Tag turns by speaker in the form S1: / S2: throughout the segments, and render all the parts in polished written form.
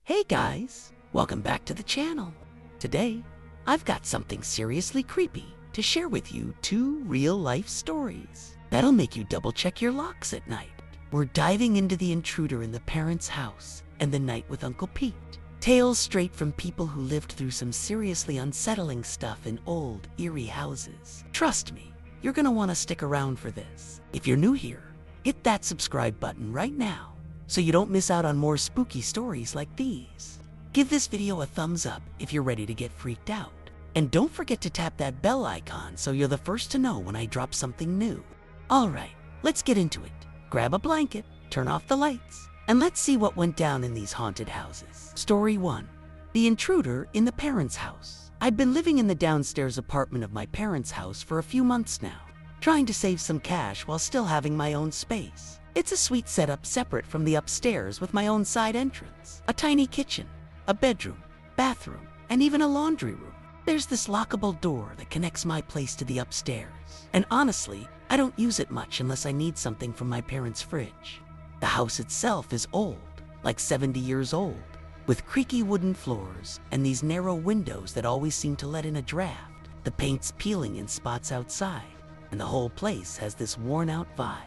S1: Hey guys, welcome back to the channel. Today, I've got something seriously creepy to share with you, 2 real-life stories that'll make you double-check your locks at night. We're diving into the intruder in the parents' house and the night with Uncle Pete. Tales straight from people who lived through some seriously unsettling stuff in old, eerie houses. Trust me, you're gonna want to stick around for this. If you're new here, hit that subscribe button right now so you don't miss out on more spooky stories like these. Give this video a thumbs up if you're ready to get freaked out. And don't forget to tap that bell icon so you're the first to know when I drop something new. All right, let's get into it. Grab a blanket, turn off the lights, and let's see what went down in these haunted houses. Story 1. The intruder in the parents' house. I'd been living in the downstairs apartment of my parents' house for a few months now, trying to save some cash while still having my own space. It's a sweet setup separate from the upstairs with my own side entrance, a tiny kitchen, a bedroom, bathroom, and even a laundry room. There's this lockable door that connects my place to the upstairs. And honestly, I don't use it much unless I need something from my parents' fridge. The house itself is old, like 70 years old, with creaky wooden floors and these narrow windows that always seem to let in a draft. The paint's peeling in spots outside, and the whole place has this worn-out vibe,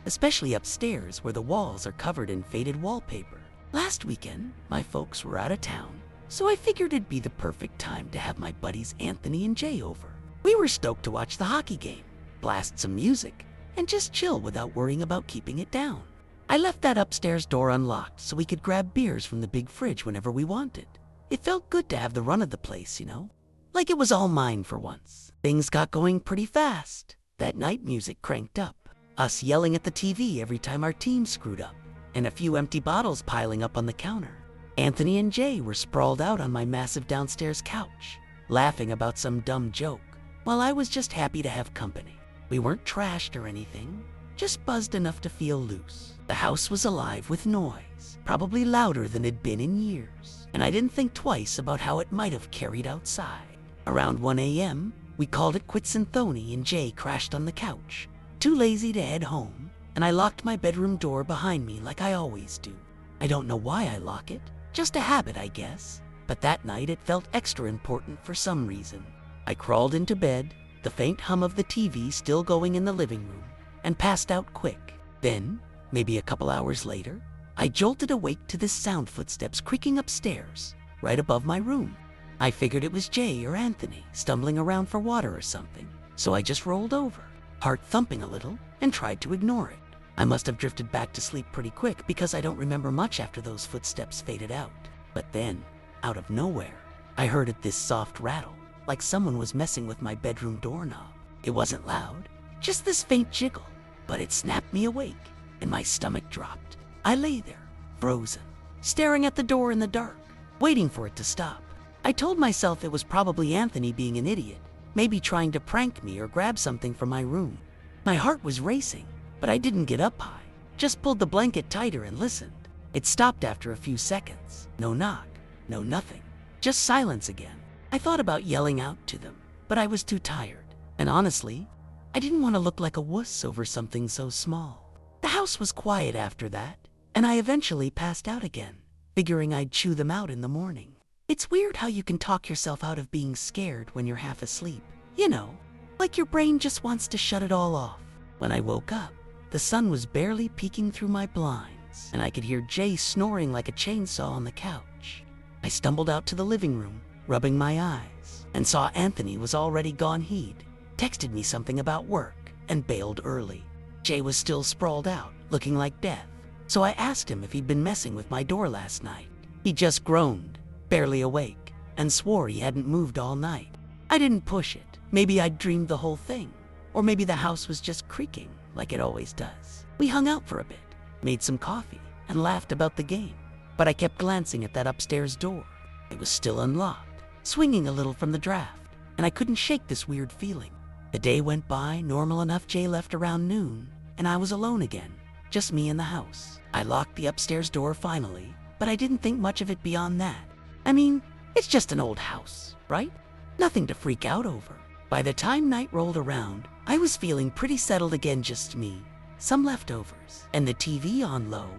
S1: especially upstairs where the walls are covered in faded wallpaper. Last weekend, my folks were out of town, so I figured it'd be the perfect time to have my buddies Anthony and Jay over. We were stoked to watch the hockey game, blast some music, and just chill without worrying about keeping it down. I left that upstairs door unlocked so we could grab beers from the big fridge whenever we wanted. It felt good to have the run of the place, you know? Like it was all mine for once. Things got going pretty fast. That night music cranked up, us yelling at the TV every time our team screwed up, and a few empty bottles piling up on the counter. Anthony and Jay were sprawled out on my massive downstairs couch, laughing about some dumb joke, while I was just happy to have company. We weren't trashed or anything, just buzzed enough to feel loose. The house was alive with noise, probably louder than it'd been in years, and I didn't think twice about how it might have carried outside. Around 1 a.m., we called it quits and Thony and Jay crashed on the couch, too lazy to head home, and I locked my bedroom door behind me like I always do. I don't know why I lock it, just a habit I guess, but that night it felt extra important for some reason. I crawled into bed, the faint hum of the TV still going in the living room, and passed out quick. Then, maybe a couple hours later, I jolted awake to this sound footsteps creaking upstairs, right above my room. I figured it was Jay or Anthony stumbling around for water or something, so I just rolled over, heart thumping a little, and tried to ignore it. I must have drifted back to sleep pretty quick because I don't remember much after those footsteps faded out. But then, out of nowhere, I heard this soft rattle, like someone was messing with my bedroom doorknob. It wasn't loud, just this faint jiggle, but it snapped me awake, and my stomach dropped. I lay there, frozen, staring at the door in the dark, waiting for it to stop. I told myself it was probably Anthony being an idiot, maybe trying to prank me or grab something from my room. My heart was racing, but I didn't get up high, just pulled the blanket tighter and listened. It stopped after a few seconds. No knock, no nothing, just silence again. I thought about yelling out to them, but I was too tired. And honestly, I didn't want to look like a wuss over something so small. The house was quiet after that, and I eventually passed out again, figuring I'd chew them out in the morning. It's weird how you can talk yourself out of being scared when you're half asleep. You know, like your brain just wants to shut it all off. When I woke up, the sun was barely peeking through my blinds, and I could hear Jay snoring like a chainsaw on the couch. I stumbled out to the living room, rubbing my eyes, and saw Anthony was already gone. He'd texted me something about work and bailed early. Jay was still sprawled out, looking like death, so I asked him if he'd been messing with my door last night. He just groaned, barely awake, and swore he hadn't moved all night. I didn't push it. Maybe I'd dreamed the whole thing, or maybe the house was just creaking like it always does. We hung out for a bit, made some coffee, and laughed about the game, but I kept glancing at that upstairs door. It was still unlocked, swinging a little from the draft, and I couldn't shake this weird feeling. The day went by normal enough. Jay left around noon, and I was alone again, just me in the house. I locked the upstairs door finally, but I didn't think much of it beyond that. I mean, it's just an old house, right? Nothing to freak out over. By the time night rolled around, I was feeling pretty settled again, just me, some leftovers, and the TV on low.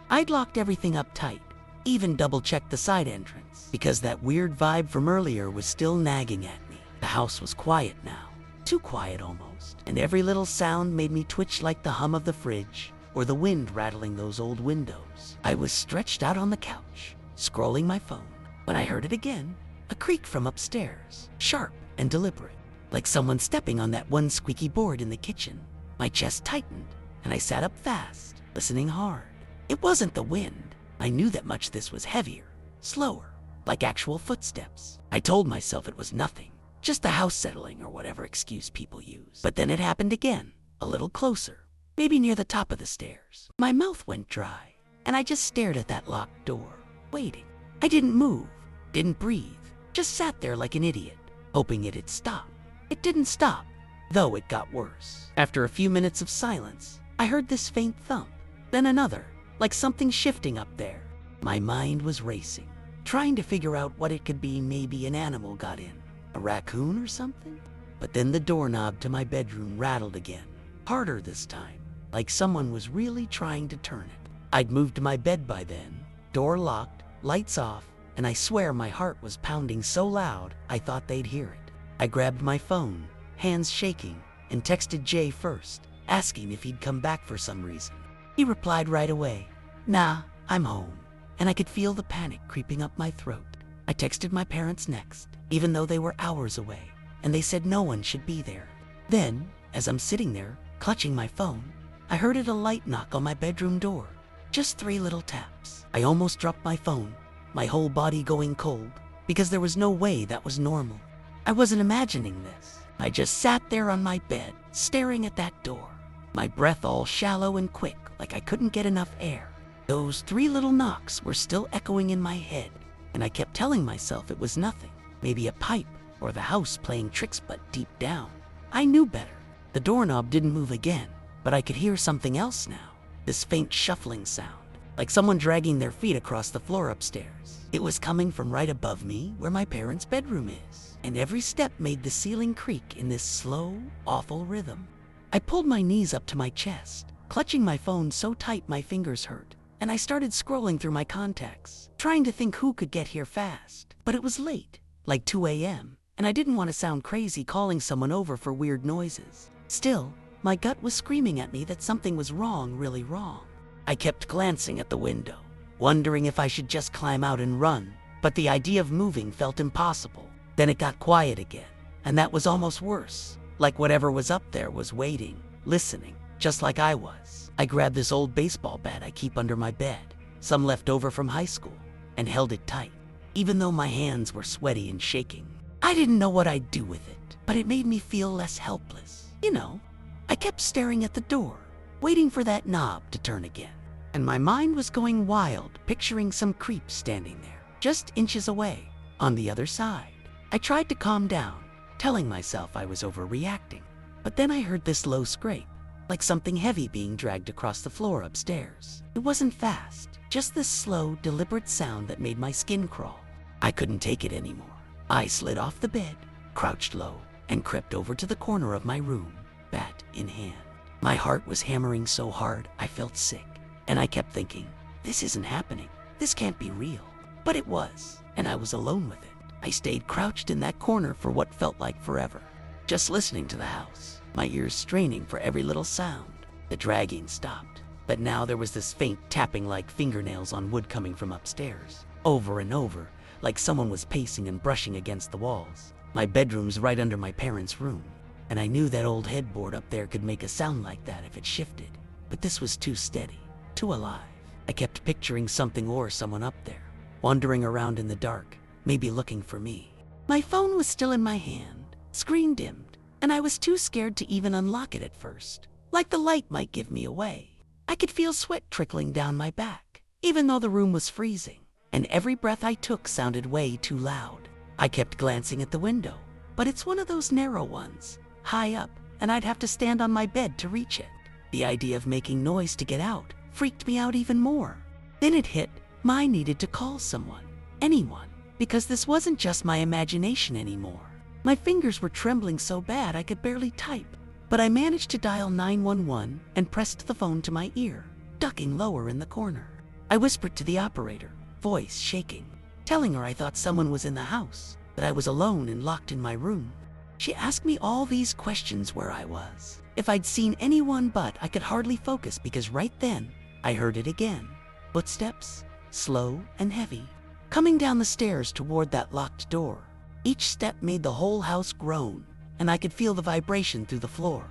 S1: I'd locked everything up tight, Even double-checked the side entrance, because that weird vibe from earlier was still nagging at me. The house was quiet now, too quiet almost, and every little sound made me twitch like the hum of the fridge or the wind rattling those old windows. I was stretched out on the couch, scrolling my phone, when I heard it again, a creak from upstairs, sharp and deliberate, like someone stepping on that one squeaky board in the kitchen. My chest tightened, and I sat up fast, listening hard. It wasn't the wind. I knew that much this was heavier, slower, like actual footsteps. I told myself it was nothing, just the house settling or whatever excuse people use. But then it happened again, a little closer, maybe near the top of the stairs. My mouth went dry, and I just stared at that locked door, waiting. I didn't move, didn't breathe, just sat there like an idiot, hoping it'd stop. It didn't stop, though it got worse. After a few minutes of silence, I heard this faint thump, then another, like something shifting up there. My mind was racing, trying to figure out what it could be. Maybe an animal got in, a raccoon or something? But then the doorknob to my bedroom rattled again, harder this time, like someone was really trying to turn it. I'd moved to my bed by then, door locked, lights off, and I swear my heart was pounding so loud I thought they'd hear it. I grabbed my phone, hands shaking, and texted Jay first, asking if he'd come back for some reason. He replied right away, "Nah, I'm home," and I could feel the panic creeping up my throat. I texted my parents next, even though they were hours away, and they said no one should be there. Then, as I'm sitting there, clutching my phone, I heard a light knock on my bedroom door. Just 3 little taps. I almost dropped my phone, my whole body going cold, because there was no way that was normal. I wasn't imagining this. I just sat there on my bed, staring at that door, my breath all shallow and quick, like I couldn't get enough air. Those 3 little knocks were still echoing in my head, and I kept telling myself it was nothing, maybe a pipe or the house playing tricks, but deep down, I knew better. The doorknob didn't move again, but I could hear something else now, this faint shuffling sound, like someone dragging their feet across the floor upstairs. It was coming from right above me where my parents' bedroom is, and every step made the ceiling creak in this slow, awful rhythm. I pulled my knees up to my chest, clutching my phone so tight my fingers hurt, and I started scrolling through my contacts, trying to think who could get here fast. But it was late, like 2 a.m., and I didn't want to sound crazy calling someone over for weird noises. Still, my gut was screaming at me that something was wrong, really wrong. I kept glancing at the window, wondering if I should just climb out and run, but the idea of moving felt impossible. Then it got quiet again, and that was almost worse, like whatever was up there was waiting, listening, just like I was. I grabbed this old baseball bat I keep under my bed, some left over from high school, and held it tight, even though my hands were sweaty and shaking. I didn't know what I'd do with it, but it made me feel less helpless. You know, I kept staring at the door, waiting for that knob to turn again, and my mind was going wild, picturing some creep standing there, just inches away, on the other side. I tried to calm down, telling myself I was overreacting, but then I heard this low scrape, like something heavy being dragged across the floor upstairs. It wasn't fast, just this slow, deliberate sound that made my skin crawl. I couldn't take it anymore. I slid off the bed, crouched low, and crept over to the corner of my room, bat in hand. My heart was hammering so hard I felt sick, and I kept thinking, this isn't happening. This can't be real. But it was, and I was alone with it. I stayed crouched in that corner for what felt like forever, just listening to the house, my ears straining for every little sound. The dragging stopped, but now there was this faint tapping like fingernails on wood coming from upstairs, over and over, like someone was pacing and brushing against the walls. My bedroom's right under my parents' room, and I knew that old headboard up there could make a sound like that if it shifted, but this was too steady, too alive. I kept picturing something or someone up there, wandering around in the dark, maybe looking for me. My phone was still in my hand, screen dimmed, and I was too scared to even unlock it at first, like the light might give me away. I could feel sweat trickling down my back, even though the room was freezing, and every breath I took sounded way too loud. I kept glancing at the window, but it's one of those narrow ones, high up, and I'd have to stand on my bed to reach it. The idea of making noise to get out freaked me out even more. Then it hit, I needed to call someone, anyone, because this wasn't just my imagination anymore. My fingers were trembling so bad I could barely type, but I managed to dial 911 and pressed the phone to my ear, ducking lower in the corner. I whispered to the operator, voice shaking, telling her I thought someone was in the house, that I was alone and locked in my room. She asked me all these questions: where I was, if I'd seen anyone, but I could hardly focus because right then I heard it again. Footsteps, slow and heavy, coming down the stairs toward that locked door. Each step made the whole house groan, and I could feel the vibration through the floor.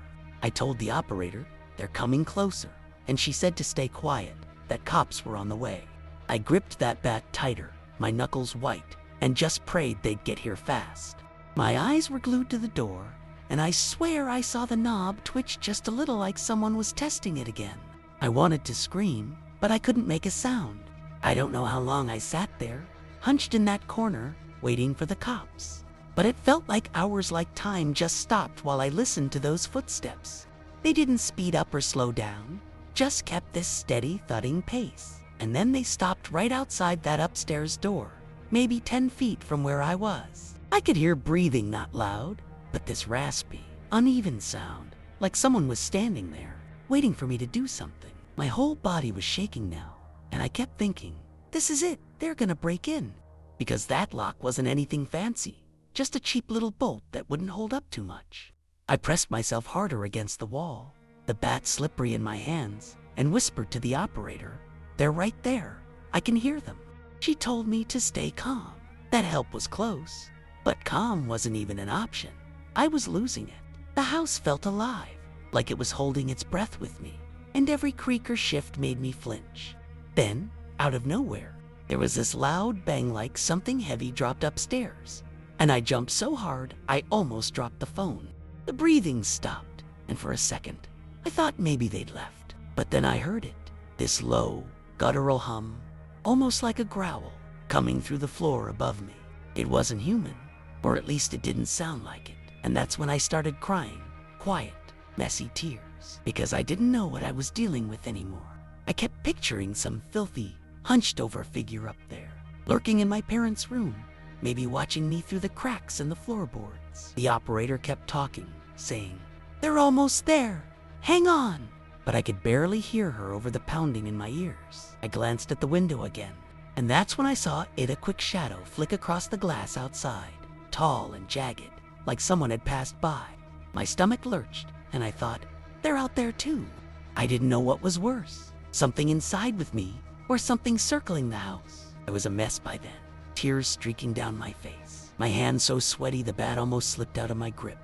S1: I told the operator, "They're coming closer," and she said to stay quiet, that cops were on the way. I gripped that bat tighter, my knuckles white, and just prayed they'd get here fast. My eyes were glued to the door, and I swear I saw the knob twitch just a little, like someone was testing it again. I wanted to scream, but I couldn't make a sound. I don't know how long I sat there, hunched in that corner, waiting for the cops. But it felt like hours, like time just stopped while I listened to those footsteps. They didn't speed up or slow down, just kept this steady thudding pace. And then they stopped right outside that upstairs door, maybe 10 feet from where I was. I could hear breathing, not loud, but this raspy, uneven sound, like someone was standing there, waiting for me to do something. My whole body was shaking now, and I kept thinking, this is it, they're gonna break in. Because that lock wasn't anything fancy, just a cheap little bolt that wouldn't hold up too much. I pressed myself harder against the wall, the bat slippery in my hands, and whispered to the operator, "They're right there, I can hear them." She told me to stay calm. That help was close, but calm wasn't even an option. I was losing it. The house felt alive, like it was holding its breath with me, and every creak or shift made me flinch. Then, out of nowhere, there was this loud bang, like something heavy dropped upstairs, and I jumped so hard I almost dropped the phone. The breathing stopped, and for a second, I thought maybe they'd left. But then I heard it, this low, guttural hum, almost like a growl, coming through the floor above me. It wasn't human, or at least it didn't sound like it. And that's when I started crying, quiet, messy tears, because I didn't know what I was dealing with anymore. I kept picturing some filthy, hunched over figure up there, lurking in my parents' room, maybe watching me through the cracks in the floorboards. The operator kept talking, saying, "They're almost there, hang on." But I could barely hear her over the pounding in my ears. I glanced at the window again, and that's when I saw a quick shadow flick across the glass outside, tall and jagged, like someone had passed by. My stomach lurched, and I thought, they're out there too. I didn't know what was worse, something inside with me, or something circling the house. I was a mess by then, tears streaking down my face, my hands so sweaty the bat almost slipped out of my grip.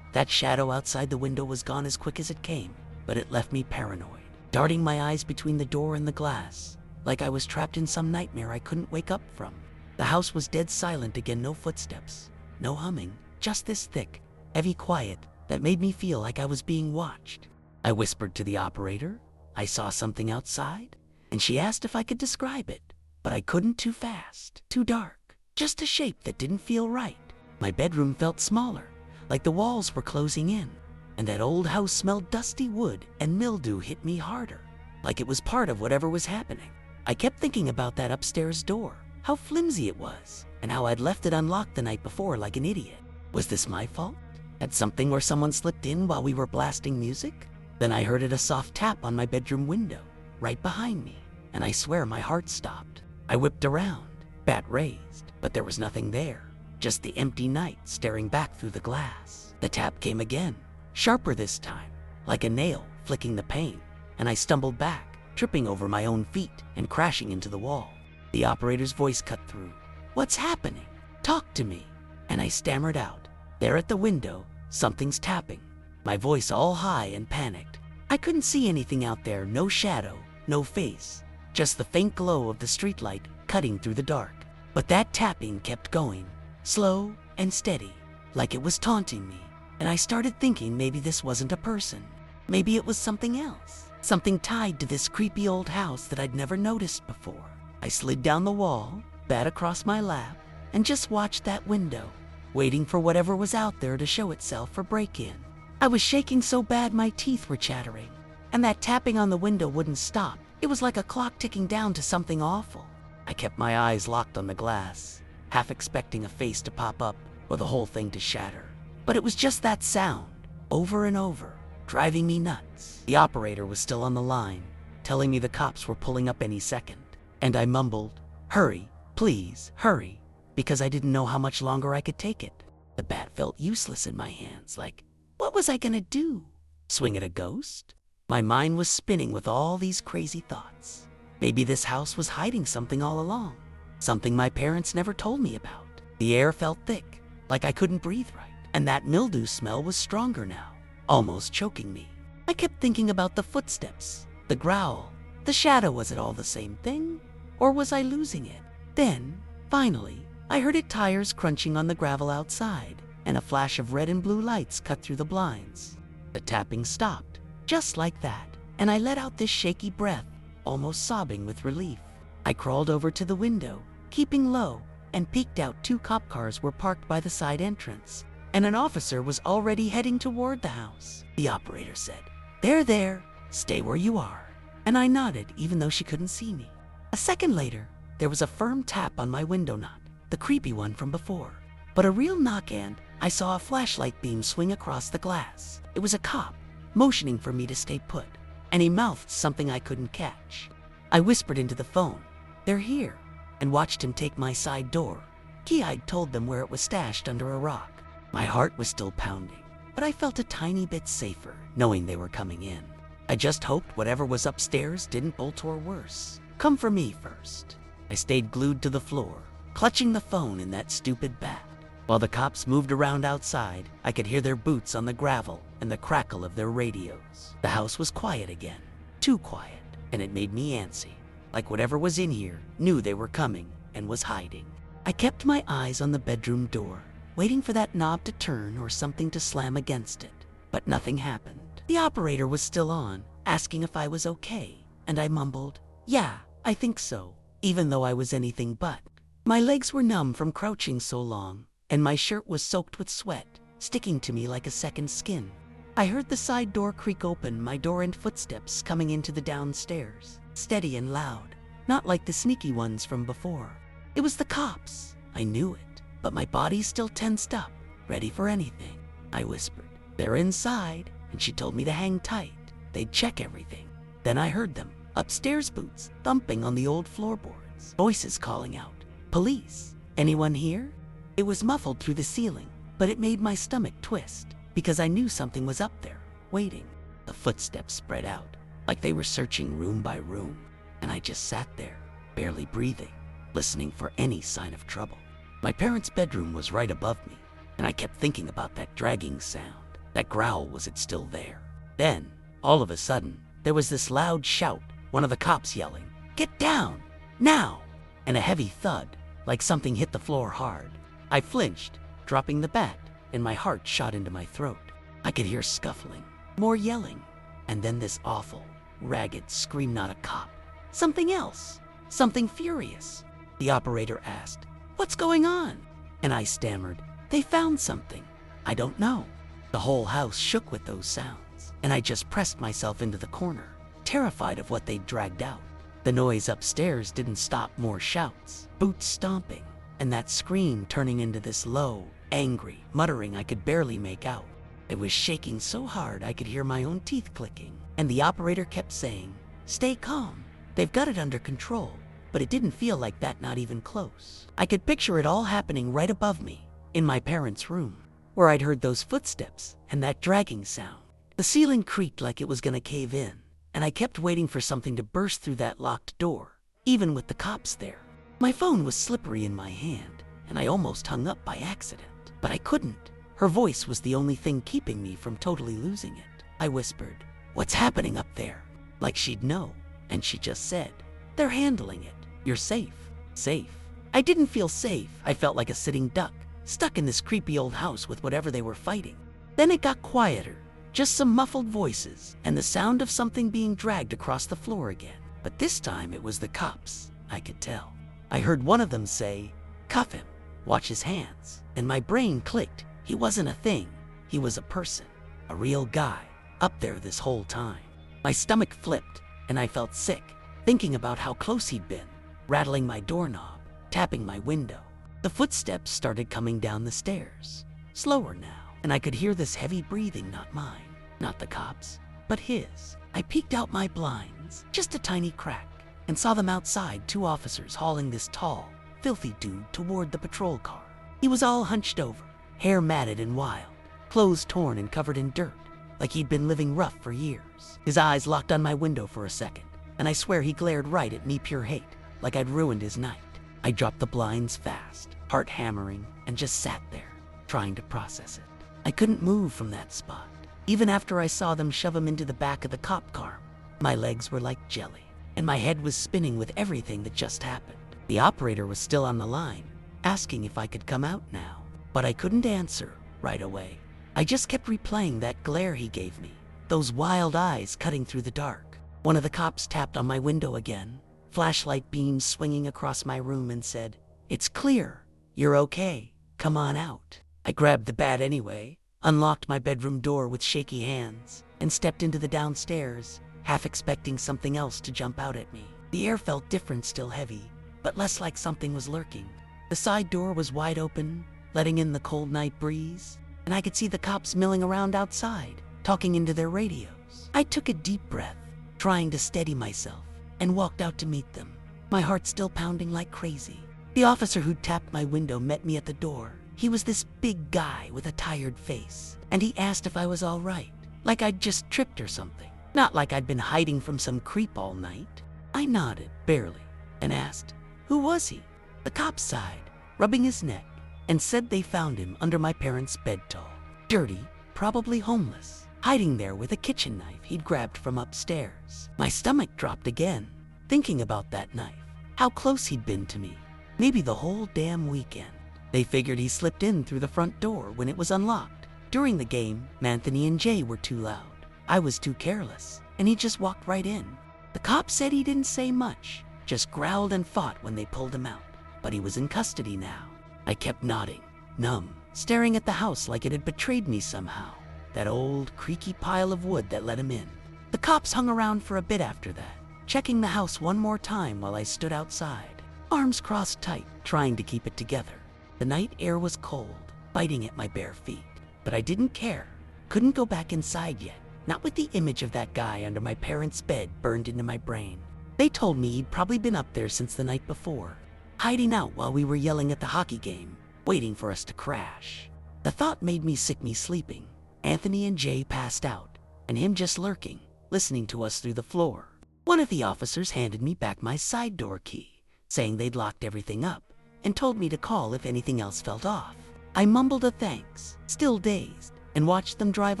S1: That shadow outside the window was gone as quick as it came, but it left me paranoid, darting my eyes between the door and the glass, like I was trapped in some nightmare I couldn't wake up from. The house was dead silent again, no footsteps, no humming, just this thick, heavy quiet that made me feel like I was being watched. I whispered to the operator I saw something outside, and she asked if I could describe it, but I couldn't. Too fast, too dark, just a shape that didn't feel right. My bedroom felt smaller, like the walls were closing in, and that old house smelled dusty wood, and mildew hit me harder, like it was part of whatever was happening. I kept thinking about that upstairs door, how flimsy it was, and how I'd left it unlocked the night before like an idiot. Was this my fault? Had something or someone slipped in while we were blasting music? Then I heard a soft tap on my bedroom window, right behind me, and I swear my heart stopped. I whipped around, bat raised, but there was nothing there, just the empty night staring back through the glass. The tap came again, sharper this time, like a nail flicking the pane, and I stumbled back, tripping over my own feet and crashing into the wall. The operator's voice cut through. "What's happening? Talk to me." And I stammered out, "There at the window, something's tapping." My voice all high and panicked. I couldn't see anything out there, no shadow, no face, just the faint glow of the streetlight cutting through the dark. But that tapping kept going, slow and steady, like it was taunting me. And I started thinking maybe this wasn't a person. Maybe it was something else, something tied to this creepy old house that I'd never noticed before. I slid down the wall, bat across my lap, and just watched that window, waiting for whatever was out there to show itself for break-in. I was shaking so bad my teeth were chattering, and that tapping on the window wouldn't stop. It was like a clock ticking down to something awful. I kept my eyes locked on the glass, half expecting a face to pop up or the whole thing to shatter. But it was just that sound, over and over, driving me nuts. The operator was still on the line, telling me the cops were pulling up any second, and I mumbled, Hurry, please, hurry, because I didn't know how much longer I could take it. The bat felt useless in my hands, like, what was I gonna do? Swing at a ghost? My mind was spinning with all these crazy thoughts. Maybe this house was hiding something all along, something my parents never told me about. The air felt thick, like I couldn't breathe right, and that mildew smell was stronger now, almost choking me. I kept thinking about the footsteps, the growl, the shadow. Was it all the same thing? Or was I losing it? Then, finally, I heard its tires crunching on the gravel outside, and a flash of red and blue lights cut through the blinds. The tapping stopped, just like that, and I let out this shaky breath, almost sobbing with relief. I crawled over to the window, keeping low, and peeked out. 2 cop cars were parked by the side entrance, and an officer was already heading toward the house. The operator said, there, stay where you are." And I nodded, even though she couldn't see me. A second later, there was a firm tap on my window, not the creepy one from before, but a real knock, and I saw a flashlight beam swing across the glass. It was a cop, motioning for me to stay put, and he mouthed something I couldn't catch. I whispered into the phone, "They're here," and watched him take my side door. I'd told them where it was stashed under a rock. My heart was still pounding, but I felt a tiny bit safer knowing they were coming in. I just hoped whatever was upstairs didn't bolt or worse come for me first. I stayed glued to the floor, clutching the phone in that stupid bat. While the cops moved around outside, I could hear their boots on the gravel and the crackle of their radios. The house was quiet again, too quiet, and it made me antsy, like whatever was in here knew they were coming and was hiding. I kept my eyes on the bedroom door, waiting for that knob to turn or something to slam against it, but nothing happened. The operator was still on, asking if I was okay, and I mumbled, "Yeah, I think so," even though I was anything but. My legs were numb from crouching so long, and my shirt was soaked with sweat, sticking to me like a second skin. I heard the side door creak open, my door, and footsteps coming into the downstairs, steady and loud, not like the sneaky ones from before. It was the cops. I knew it, but my body still tensed up, ready for anything. I whispered, "They're inside," and she told me to hang tight. They'd check everything. Then I heard them, upstairs, boots thumping on the old floorboards, voices calling out, "Police, anyone here?" It was muffled through the ceiling, but it made my stomach twist, because I knew something was up there, waiting. The footsteps spread out, like they were searching room by room, and I just sat there, barely breathing, listening for any sign of trouble. My parents' bedroom was right above me, and I kept thinking about that dragging sound. That growl, was it still there? Then, all of a sudden, there was this loud shout, one of the cops yelling, "Get down, now!" and a heavy thud, like something hit the floor hard. I flinched, dropping the bat, and my heart shot into my throat. I could hear scuffling, more yelling, and then this awful, ragged scream. Not a cop, something else, something furious. The operator asked, "What's going on?" And I stammered, "They found something. I don't know." The whole house shook with those sounds, and I just pressed myself into the corner, terrified of what they'd dragged out. The noise upstairs didn't stop. More shouts, boots stomping, and that scream turning into this low, angry muttering I could barely make out. It was shaking so hard I could hear my own teeth clicking, and the operator kept saying, "Stay calm, they've got it under control." But it didn't feel like that, not even close. I could picture it all happening right above me, in my parents' room, where I'd heard those footsteps and that dragging sound. The ceiling creaked like it was gonna cave in, and I kept waiting for something to burst through that locked door, even with the cops there. My phone was slippery in my hand, and I almost hung up by accident, but I couldn't. Her voice was the only thing keeping me from totally losing it. I whispered, "What's happening up there?" Like she'd know, and she just said, "They're handling it. You're safe." Safe? I didn't feel safe. I felt like a sitting duck, stuck in this creepy old house with whatever they were fighting. Then it got quieter, just some muffled voices, and the sound of something being dragged across the floor again. But this time it was the cops, I could tell. I heard one of them say, "Cuff him, watch his hands," and my brain clicked. He wasn't a thing, he was a person, a real guy, up there this whole time. My stomach flipped, and I felt sick, thinking about how close he'd been, rattling my doorknob, tapping my window. The footsteps started coming down the stairs, slower now, and I could hear this heavy breathing, not mine, not the cops, but his. I peeked out my blinds, just a tiny crack, and saw them outside, 2 officers hauling this tall, filthy dude toward the patrol car. He was all hunched over, hair matted and wild, clothes torn and covered in dirt, like he'd been living rough for years. His eyes locked on my window for a second, and I swear he glared right at me, pure hate, like I'd ruined his night. I dropped the blinds fast, heart hammering, and just sat there, trying to process it. I couldn't move from that spot. Even after I saw them shove him into the back of the cop car, my legs were like jelly, and my head was spinning with everything that just happened. The operator was still on the line, asking if I could come out now, but I couldn't answer right away. I just kept replaying that glare he gave me, those wild eyes cutting through the dark. One of the cops tapped on my window again, flashlight beams swinging across my room, and said, "It's clear. You're okay. Come on out." I grabbed the bat anyway, unlocked my bedroom door with shaky hands, and stepped into the downstairs, half expecting something else to jump out at me. The air felt different, still heavy, but less like something was lurking. The side door was wide open, letting in the cold night breeze, and I could see the cops milling around outside, talking into their radios. I took a deep breath, trying to steady myself, and walked out to meet them, my heart still pounding like crazy. The officer who tapped my window met me at the door. He was this big guy with a tired face, and he asked if I was all right, like I'd just tripped or something, not like I'd been hiding from some creep all night. I nodded, barely, and asked, "Who was he?" The cop sighed, rubbing his neck, and said they found him under my parents' bed tall, dirty, probably homeless, hiding there with a kitchen knife he'd grabbed from upstairs. My stomach dropped again, thinking about that knife, how close he'd been to me, maybe the whole damn weekend. They figured he slipped in through the front door when it was unlocked. During the game, Anthony and Jay were too loud. I was too careless, and he just walked right in. The cop said he didn't say much, just growled and fought when they pulled him out, but he was in custody now. I kept nodding, numb, staring at the house like it had betrayed me somehow, that old, creaky pile of wood that let him in. The cops hung around for a bit after that, checking the house one more time while I stood outside, arms crossed tight, trying to keep it together. The night air was cold, biting at my bare feet, but I didn't care. Couldn't go back inside yet, not with the image of that guy under my parents' bed burned into my brain. They told me he'd probably been up there since the night before, hiding out while we were yelling at the hockey game, waiting for us to crash. The thought made me sick, me sleeping. Anthony and Jay passed out, and him just lurking, listening to us through the floor. One of the officers handed me back my side door key, saying they'd locked everything up, and told me to call if anything else felt off. I mumbled a thanks, still dazed, and watched them drive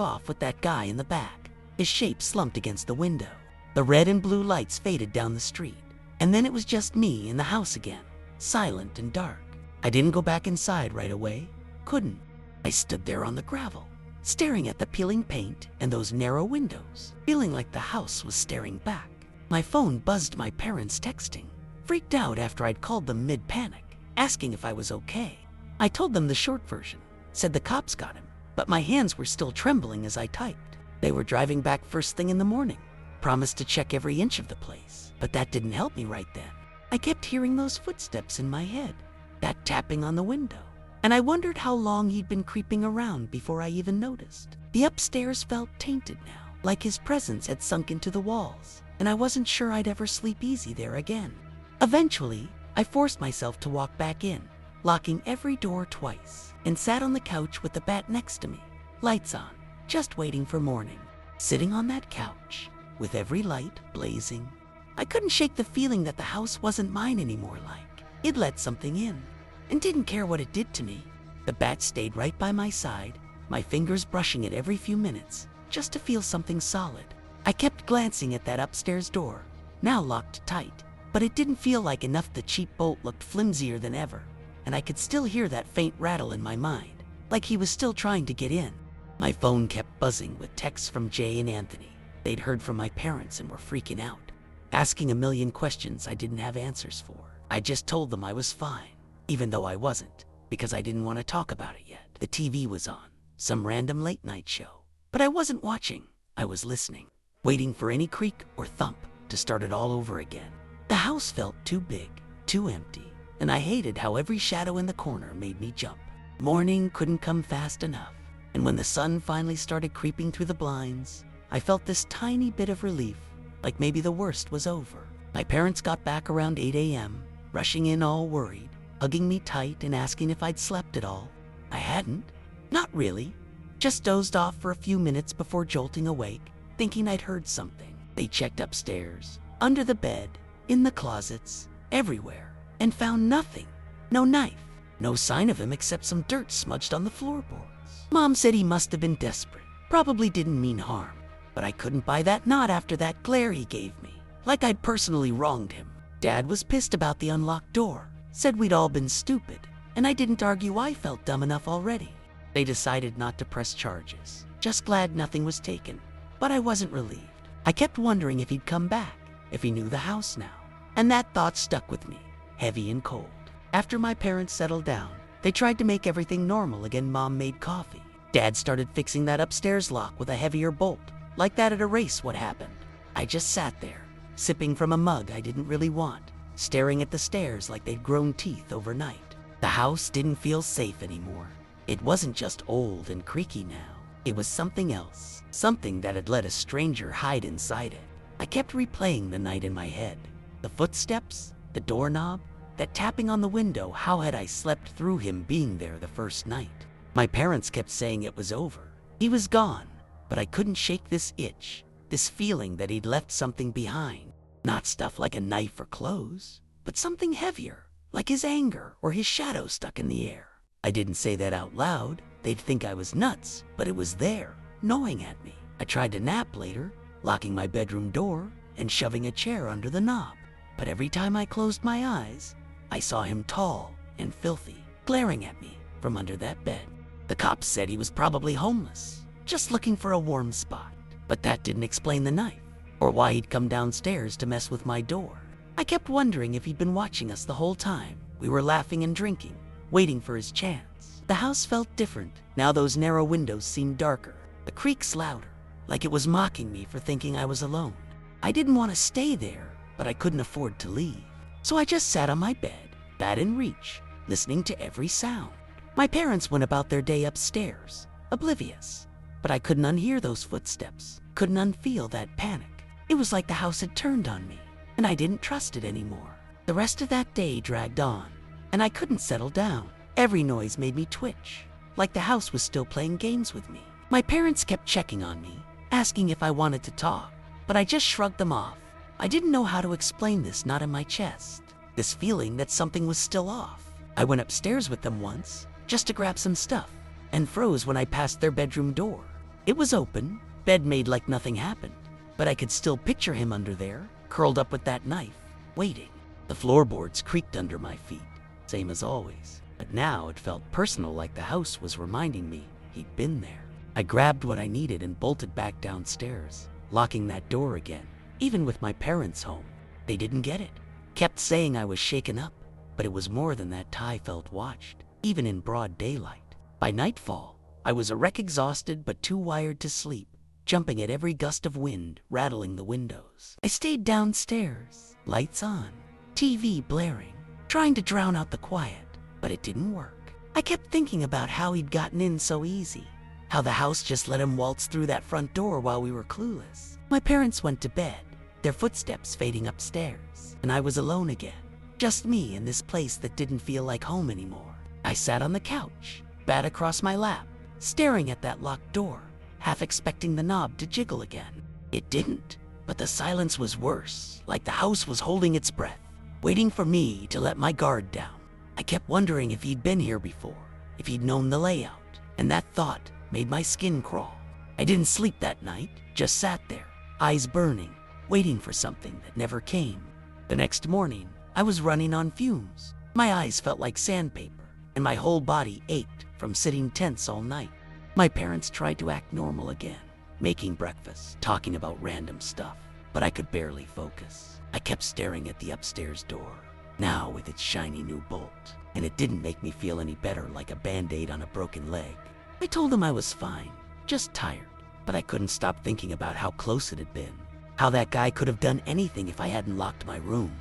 S1: off with that guy in the back, his shape slumped against the window. The red and blue lights faded down the street, and then it was just me in the house again, silent and dark. I didn't go back inside right away. Couldn't. I stood there on the gravel, staring at the peeling paint and those narrow windows, feeling like the house was staring back. My phone buzzed, my parents texting. Freaked out after I'd called them mid-panic, asking if I was okay. I told them the short version, said the cops got him, but my hands were still trembling as I typed. They were driving back first thing in the morning, promised to check every inch of the place, but that didn't help me right then. I kept hearing those footsteps in my head, that tapping on the window, and I wondered how long he'd been creeping around before I even noticed. The upstairs felt tainted now, like his presence had sunk into the walls, and I wasn't sure I'd ever sleep easy there again. Eventually, I forced myself to walk back in, locking every door twice, and sat on the couch with the bat next to me, lights on, just waiting for morning. Sitting on that couch, with every light blazing, I couldn't shake the feeling that the house wasn't mine anymore, like it let something in, and didn't care what it did to me. The bat stayed right by my side, my fingers brushing it every few minutes, just to feel something solid. I kept glancing at that upstairs door, now locked tight, but it didn't feel like enough. The cheap bolt looked flimsier than ever, and I could still hear that faint rattle in my mind, like he was still trying to get in. My phone kept buzzing with texts from Jay and Anthony. They'd heard from my parents and were freaking out, asking a million questions I didn't have answers for. I just told them I was fine, even though I wasn't, because I didn't want to talk about it yet. The TV was on, some random late night show, but I wasn't watching. I was listening, waiting for any creak or thump to start it all over again. The house felt too big, too empty, and I hated how every shadow in the corner made me jump. Morning couldn't come fast enough, and when the sun finally started creeping through the blinds, I felt this tiny bit of relief, like maybe the worst was over. My parents got back around 8 a.m., rushing in all worried, hugging me tight and asking if I'd slept at all. I hadn't. Not really. Just dozed off for a few minutes before jolting awake, thinking I'd heard something. They checked upstairs, under the bed, in the closets, everywhere, and found nothing. No knife. No sign of him except some dirt smudged on the floorboards. Mom said he must have been desperate. Probably didn't mean harm. But I couldn't buy that not after that glare he gave me. Like I'd personally wronged him. Dad was pissed about the unlocked door. Said we'd all been stupid. And I didn't argue I felt dumb enough already. They decided not to press charges. Just glad nothing was taken. But I wasn't relieved. I kept wondering if he'd come back. If he knew the house now. And that thought stuck with me. Heavy and cold. After my parents settled down, they tried to make everything normal again. Mom made coffee. Dad started fixing that upstairs lock with a heavier bolt. Like that at a race, what happened? I just sat there, sipping from a mug I didn't really want, staring at the stairs like they'd grown teeth overnight. The house didn't feel safe anymore. It wasn't just old and creaky now. It was something else, something that had let a stranger hide inside it. I kept replaying the night in my head. The footsteps, the doorknob, that tapping on the window. How had I slept through him being there the first night? My parents kept saying it was over. He was gone, but I couldn't shake this itch, this feeling that he'd left something behind. Not stuff like a knife or clothes, but something heavier, like his anger or his shadow stuck in the air. I didn't say that out loud. They'd think I was nuts, but it was there, gnawing at me. I tried to nap later, locking my bedroom door and shoving a chair under the knob. But every time I closed my eyes, I saw him tall and filthy, glaring at me from under that bed. The cops said he was probably homeless, just looking for a warm spot. But that didn't explain the knife, or why he'd come downstairs to mess with my door. I kept wondering if he'd been watching us the whole time. We were laughing and drinking, waiting for his chance. The house felt different. Now those narrow windows seemed darker, the creaks louder, like it was mocking me for thinking I was alone. I didn't want to stay there, but I couldn't afford to leave. So I just sat on my bed, bat in reach, listening to every sound. My parents went about their day upstairs, oblivious. But I couldn't unhear those footsteps, couldn't unfeel that panic. It was like the house had turned on me, and I didn't trust it anymore. The rest of that day dragged on, and I couldn't settle down. Every noise made me twitch, like the house was still playing games with me. My parents kept checking on me, asking if I wanted to talk, but I just shrugged them off. I didn't know how to explain this knot in my chest, this feeling that something was still off. I went upstairs with them once, just to grab some stuff, and froze when I passed their bedroom door. It was open, bed made like nothing happened, but I could still picture him under there, curled up with that knife, waiting. The floorboards creaked under my feet, same as always, but now it felt personal, like the house was reminding me he'd been there. I grabbed what I needed and bolted back downstairs, locking that door again. Even with my parents home, they didn't get it. Kept saying I was shaken up, but it was more than that. Ty felt watched, even in broad daylight. By nightfall, I was a wreck, exhausted but too wired to sleep, jumping at every gust of wind, rattling the windows. I stayed downstairs, lights on, TV blaring, trying to drown out the quiet, but it didn't work. I kept thinking about how he'd gotten in so easy, how the house just let him waltz through that front door while we were clueless. My parents went to bed, their footsteps fading upstairs, and I was alone again. Just me in this place that didn't feel like home anymore. I sat on the couch, bat across my lap, staring at that locked door, half expecting the knob to jiggle again. It didn't, but the silence was worse, like the house was holding its breath, waiting for me to let my guard down. I kept wondering if he'd been here before, if he'd known the layout, and that thought made my skin crawl. I didn't sleep that night, just sat there, eyes burning, waiting for something that never came. The next morning, I was running on fumes. My eyes felt like sandpaper, and my whole body ached from sitting tense all night. My parents tried to act normal again, making breakfast, talking about random stuff, but I could barely focus. I kept staring at the upstairs door, now with its shiny new bolt, and it didn't make me feel any better, like a band-aid on a broken leg. I told them I was fine, just tired, but I couldn't stop thinking about how close it had been, how that guy could have done anything if I hadn't locked my room.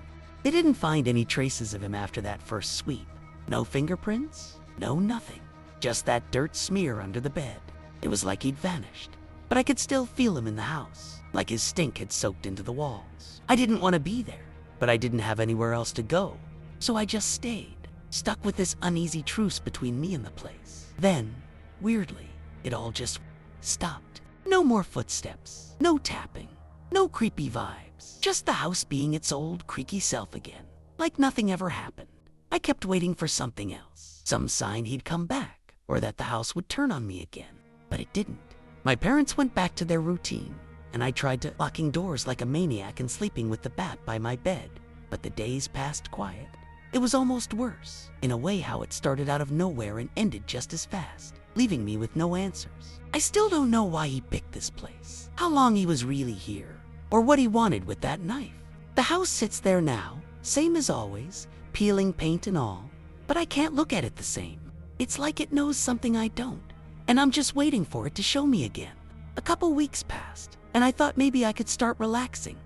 S1: They didn't find any traces of him after that first sweep. No fingerprints, no nothing, just that dirt smear under the bed. It was like he'd vanished, but I could still feel him in the house, like his stink had soaked into the walls. I didn't want to be there, but I didn't have anywhere else to go. So I just stayed, stuck with this uneasy truce between me and the place. Then, weirdly, it all just stopped. No more footsteps, no tapping, no creepy vibes, just the house being its old creaky self again, like nothing ever happened. I kept waiting for something else, some sign he'd come back, or that the house would turn on me again, but it didn't. My parents went back to their routine, and I tried to locking doors like a maniac and sleeping with the bat by my bed, but the days passed quiet. It was almost worse, in a way how it started out of nowhere and ended just as fast, leaving me with no answers. I still don't know why he picked this place, how long he was really here, or what he wanted with that knife. The house sits there now, same as always, peeling paint and all, but I can't look at it the same. It's like it knows something I don't, and I'm just waiting for it to show me again. A couple weeks passed, and I thought maybe I could start relaxing,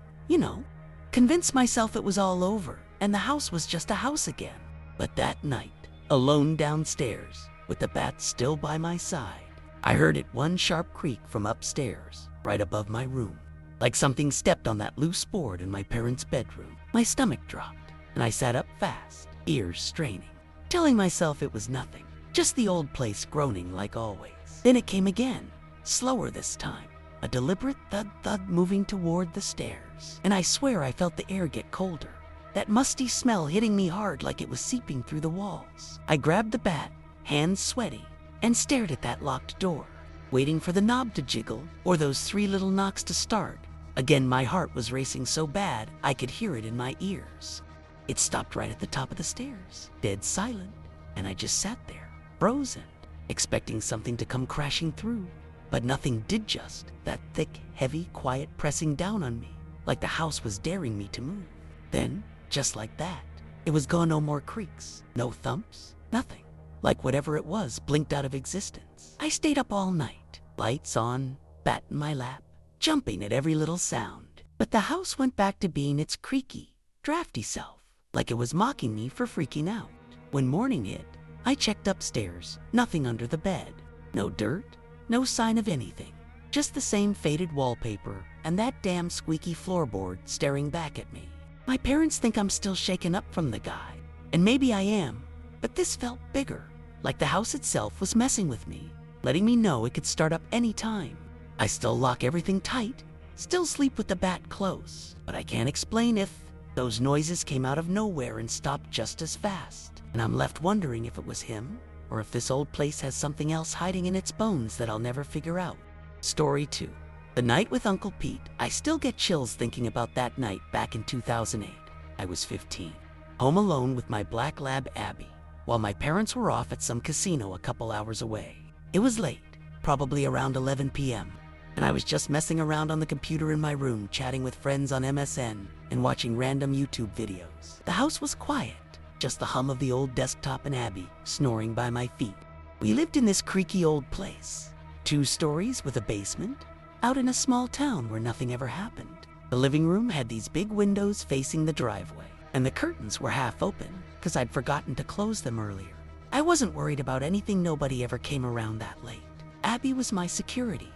S1: convince myself it was all over and the house was just a house again. But that night, alone downstairs, with the bat still by my side, I heard it one sharp creak from upstairs, right above my room. Like something stepped on that loose board in my parents' bedroom. My stomach dropped, and I sat up fast, ears straining, telling myself it was nothing, just the old place groaning like always. Then it came again, slower this time, a deliberate thud-thud moving toward the stairs, and I swear I felt the air get colder, that musty smell hitting me hard like it was seeping through the walls. I grabbed the bat, hands sweaty, and stared at that locked door, waiting for the knob to jiggle or those 3 little knocks to start. Again, my heart was racing so bad I could hear it in my ears. It stopped right at the top of the stairs, dead silent, and I just sat there, frozen, expecting something to come crashing through. But nothing did, just that thick, heavy, quiet pressing down on me, like the house was daring me to move. Then, just like that, it was gone. No more creaks, no thumps, nothing. Like whatever it was blinked out of existence. I stayed up all night, lights on, bat in my lap, jumping at every little sound. But the house went back to being its creaky, drafty self, like it was mocking me for freaking out. When morning hit, I checked upstairs, nothing under the bed. No dirt, no sign of anything. Just the same faded wallpaper and that damn squeaky floorboard staring back at me. My parents think I'm still shaken up from the guy, and maybe I am, but this felt bigger, like the house itself was messing with me, letting me know it could start up any time. I still lock everything tight, still sleep with the bat close, but I can't explain if those noises came out of nowhere and stopped just as fast. And I'm left wondering if it was him, or if this old place has something else hiding in its bones that I'll never figure out. Story 2. The night with Uncle Pete. I still get chills thinking about that night back in 2008. I was 15, home alone with my black lab Abby, while my parents were off at some casino a couple hours away. It was late, probably around 11 p.m., and I was just messing around on the computer in my room, chatting with friends on MSN and watching random YouTube videos. The house was quiet, just the hum of the old desktop and Abby snoring by my feet. We lived in this creaky old place, 2 stories with a basement, out in a small town where nothing ever happened. The living room had these big windows facing the driveway, and the curtains were half open because I'd forgotten to close them earlier. I wasn't worried about anything. Nobody ever came around that late. Abby was my security.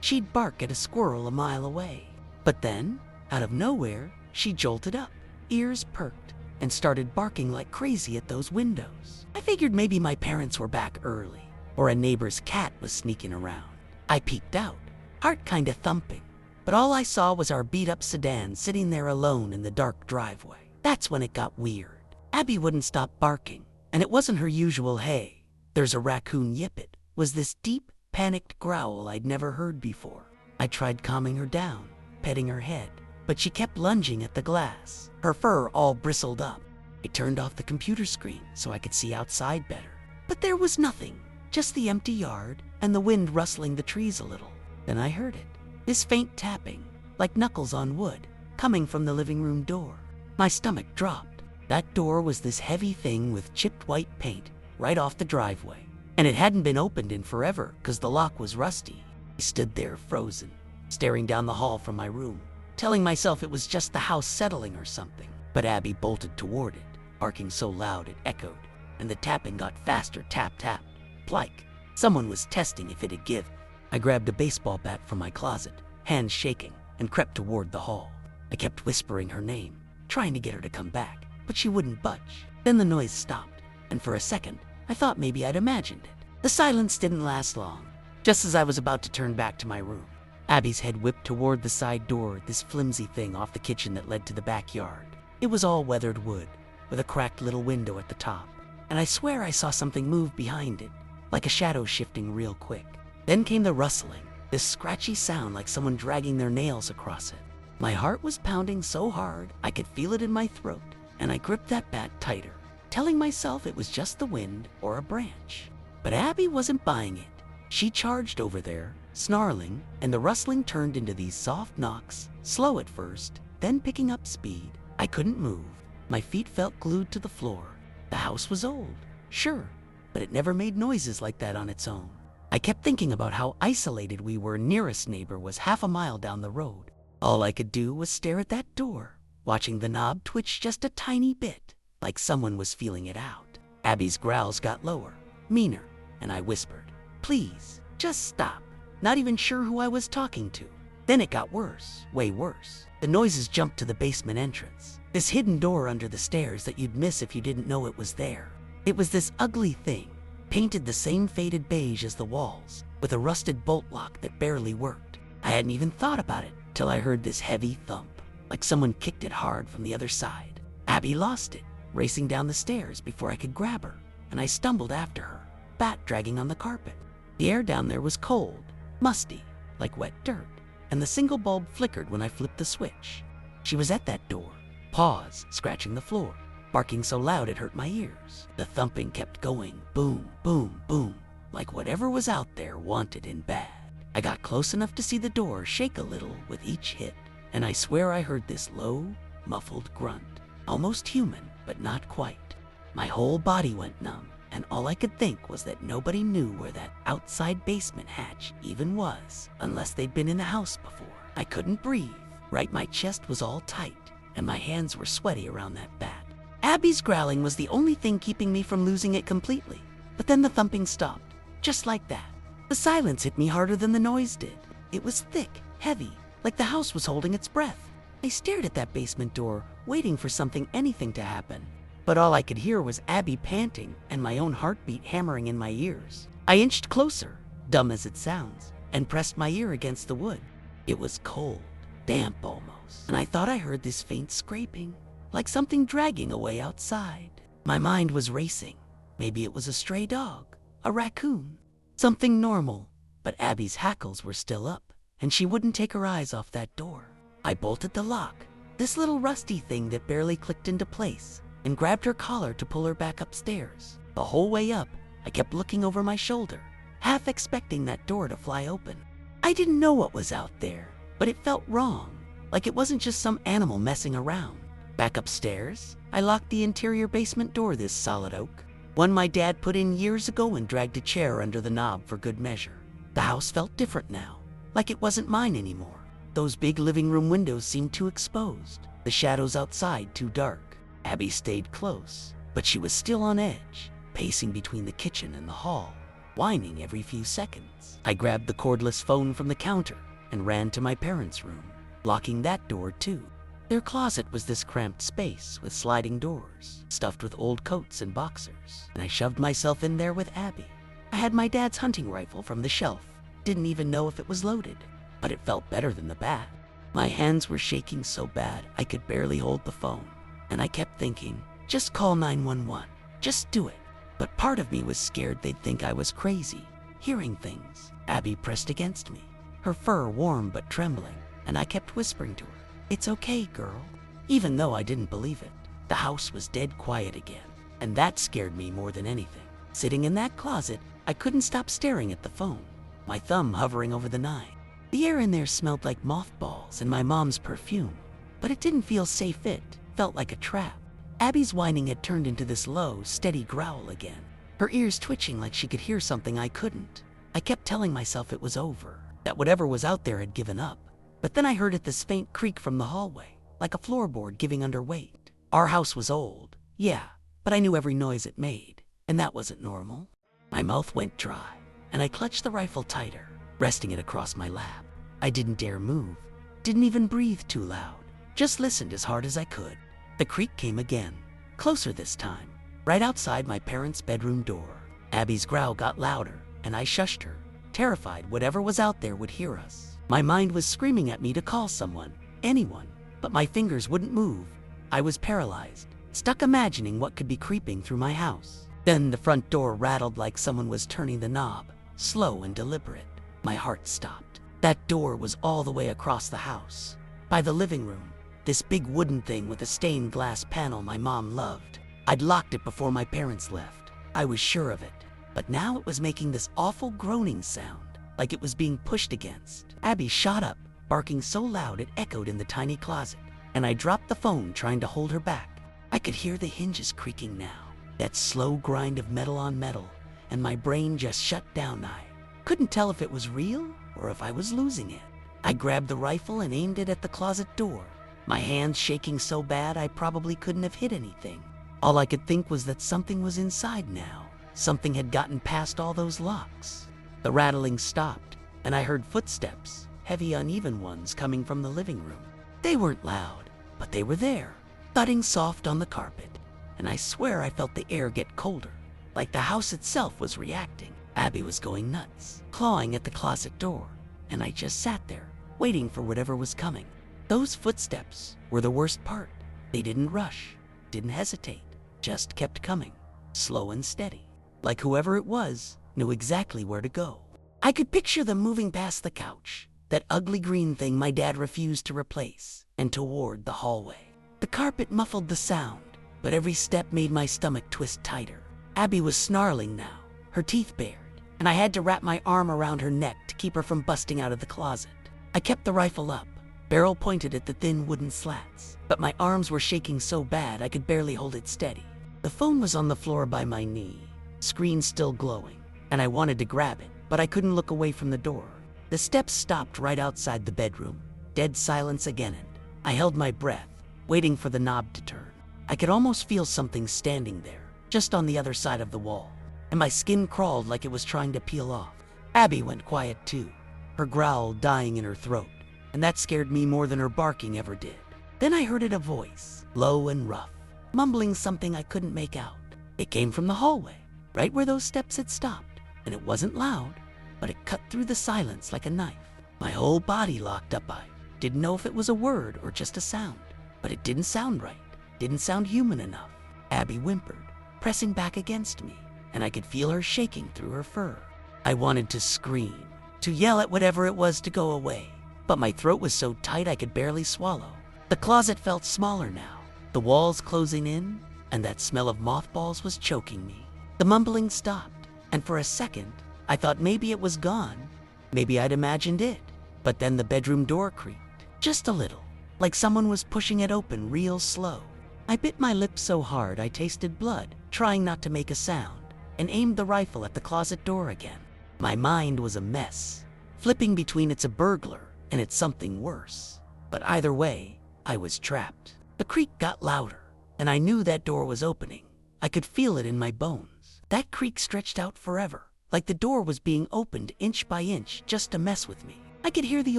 S1: She'd bark at a squirrel a mile away. But then, out of nowhere, she jolted up, ears perked, and started barking like crazy at those windows. I figured maybe my parents were back early, or a neighbor's cat was sneaking around. I peeked out, heart kinda thumping, but all I saw was our beat-up sedan sitting there alone in the dark driveway. That's when it got weird. Abby wouldn't stop barking, and it wasn't her usual "hey, there's a raccoon, yip." It was this deep, panicked growl I'd never heard before. I tried calming her down, petting her head, but she kept lunging at the glass, her fur all bristled up. I turned off the computer screen so I could see outside better. But there was nothing, just the empty yard and the wind rustling the trees a little. Then I heard it, this faint tapping, like knuckles on wood, coming from the living room door. My stomach dropped. That door was this heavy thing with chipped white paint right off the driveway, and it hadn't been opened in forever because the lock was rusty. I stood there frozen, staring down the hall from my room, telling myself it was just the house settling or something. But Abby bolted toward it, barking so loud it echoed, and the tapping got faster. Tap, tap, plike. Someone was testing if it'd give. I grabbed a baseball bat from my closet, hands shaking, and crept toward the hall. I kept whispering her name, trying to get her to come back, but she wouldn't budge. Then the noise stopped, and for a second, I thought maybe I'd imagined it. The silence didn't last long. Just as I was about to turn back to my room, Abby's head whipped toward the side door, this flimsy thing off the kitchen that led to the backyard. It was all weathered wood, with a cracked little window at the top, and I swear I saw something move behind it, like a shadow shifting real quick. Then came the rustling, this scratchy sound like someone dragging their nails across it. My heart was pounding so hard I could feel it in my throat, and I gripped that bat tighter, telling myself it was just the wind or a branch. But Abby wasn't buying it. She charged over there, snarling, and the rustling turned into these soft knocks, slow at first, then picking up speed. I couldn't move. My feet felt glued to the floor. The house was old, sure, but it never made noises like that on its own. I kept thinking about how isolated we were. Nearest neighbor was half a mile down the road. All I could do was stare at that door, watching the knob twitch just a tiny bit, like someone was feeling it out. Abby's growls got lower, meaner, and I whispered, "Please, just stop." Not even sure who I was talking to. Then it got worse, way worse. The noises jumped to the basement entrance, this hidden door under the stairs that you'd miss if you didn't know it was there. It was this ugly thing, painted the same faded beige as the walls, with a rusted bolt lock that barely worked. I hadn't even thought about it till I heard this heavy thump, like someone kicked it hard from the other side. Abby lost it, racing down the stairs before I could grab her, and I stumbled after her, bat dragging on the carpet. The air down there was cold, musty, like wet dirt, and the single bulb flickered when I flipped the switch. She was at that door, paws scratching the floor, barking so loud it hurt my ears. The thumping kept going, boom, boom, boom, like whatever was out there wanted in bad. I got close enough to see the door shake a little with each hit, and I swear I heard this low, muffled grunt, almost human, but not quite. My whole body went numb, and all I could think was that nobody knew where that outside basement hatch even was, unless they'd been in the house before. I couldn't breathe. Right, my chest was all tight, and my hands were sweaty around that bat. Abby's growling was the only thing keeping me from losing it completely. But then the thumping stopped, just like that. The silence hit me harder than the noise did. It was thick, heavy, like the house was holding its breath. I stared at that basement door, waiting for anything to happen. But all I could hear was Abby panting and my own heartbeat hammering in my ears. I inched closer, dumb as it sounds, and pressed my ear against the wood. It was cold, damp almost, and I thought I heard this faint scraping, like something dragging away outside. My mind was racing. Maybe it was a stray dog, a raccoon, something normal, but Abby's hackles were still up, and she wouldn't take her eyes off that door. I bolted the lock, this little rusty thing that barely clicked into place, and grabbed her collar to pull her back upstairs. The whole way up, I kept looking over my shoulder, half expecting that door to fly open. I didn't know what was out there, but it felt wrong, like it wasn't just some animal messing around. Back upstairs, I locked the interior basement door, this solid oak, one my dad put in years ago, and dragged a chair under the knob for good measure. The house felt different now, like it wasn't mine anymore. Those big living room windows seemed too exposed, the shadows outside too dark. Abby stayed close, but she was still on edge, pacing between the kitchen and the hall, whining every few seconds. I grabbed the cordless phone from the counter and ran to my parents' room, locking that door too. Their closet was this cramped space with sliding doors, stuffed with old coats and boxers, and I shoved myself in there with Abby. I had my dad's hunting rifle from the shelf, didn't even know if it was loaded, but it felt better than the bat. My hands were shaking so bad I could barely hold the phone. And I kept thinking, just call 911, just do it. But part of me was scared they'd think I was crazy, hearing things. Abby pressed against me, her fur warm but trembling, and I kept whispering to her, "It's okay, girl," even though I didn't believe it. The house was dead quiet again, and that scared me more than anything. Sitting in that closet, I couldn't stop staring at the phone, my thumb hovering over the 9. The air in there smelled like mothballs and my mom's perfume, but it didn't feel safe. It felt like a trap. Abby's whining had turned into this low, steady growl again, her ears twitching like she could hear something I couldn't. I kept telling myself it was over, that whatever was out there had given up. But then I heard this faint creak from the hallway, like a floorboard giving under weight. Our house was old, yeah, but I knew every noise it made, and that wasn't normal. My mouth went dry, and I clutched the rifle tighter, resting it across my lap. I didn't dare move, didn't even breathe too loud, just listened as hard as I could. The creak came again, closer this time, right outside my parents' bedroom door. Abby's growl got louder, and I shushed her, terrified whatever was out there would hear us. My mind was screaming at me to call someone, anyone, but my fingers wouldn't move. I was paralyzed, stuck imagining what could be creeping through my house. Then the front door rattled like someone was turning the knob, slow and deliberate. My heart stopped. That door was all the way across the house, by the living room, this big wooden thing with a stained glass panel my mom loved. I'd locked it before my parents left. I was sure of it. But now it was making this awful groaning sound, like it was being pushed against. Abby shot up, barking so loud it echoed in the tiny closet, and I dropped the phone trying to hold her back. I could hear the hinges creaking now, that slow grind of metal on metal, and my brain just shut down. I couldn't tell if it was real or if I was losing it. I grabbed the rifle and aimed it at the closet door, my hands shaking so bad I probably couldn't have hit anything. All I could think was that something was inside now. Something had gotten past all those locks. The rattling stopped, and I heard footsteps, heavy, uneven ones coming from the living room. They weren't loud, but they were there, thudding soft on the carpet, and I swear I felt the air get colder, like the house itself was reacting. Abby was going nuts, clawing at the closet door, and I just sat there, waiting for whatever was coming. Those footsteps were the worst part. They didn't rush, didn't hesitate, just kept coming, slow and steady. Like whoever it was knew exactly where to go. I could picture them moving past the couch, that ugly green thing my dad refused to replace, and toward the hallway. The carpet muffled the sound, but every step made my stomach twist tighter. Abby was snarling now, her teeth bared, and I had to wrap my arm around her neck to keep her from busting out of the closet. I kept the rifle up, barrel pointed at the thin wooden slats, but my arms were shaking so bad I could barely hold it steady. The phone was on the floor by my knee, screen still glowing, and I wanted to grab it, but I couldn't look away from the door. The steps stopped right outside the bedroom, dead silence again, and I held my breath, waiting for the knob to turn. I could almost feel something standing there, just on the other side of the wall, and my skin crawled like it was trying to peel off. Abby went quiet too, her growl dying in her throat, and that scared me more than her barking ever did. Then I heard a voice, low and rough, mumbling something I couldn't make out. It came from the hallway, right where those steps had stopped, and it wasn't loud, but it cut through the silence like a knife. My whole body locked up. I didn't know if it was a word or just a sound, but it didn't sound right, didn't sound human enough. Abby whimpered, pressing back against me, and I could feel her shaking through her fur. I wanted to scream, to yell at whatever it was to go away, but my throat was so tight I could barely swallow. The closet felt smaller now, the walls closing in, and that smell of mothballs was choking me. The mumbling stopped, and for a second, I thought maybe it was gone. Maybe I'd imagined it. But then the bedroom door creaked, just a little, like someone was pushing it open real slow. I bit my lip so hard I tasted blood, trying not to make a sound, and aimed the rifle at the closet door again. My mind was a mess, flipping between it's a burglar and it's something worse. But either way, I was trapped. The creak got louder, and I knew that door was opening. I could feel it in my bones. That creak stretched out forever, like the door was being opened inch by inch just to mess with me. I could hear the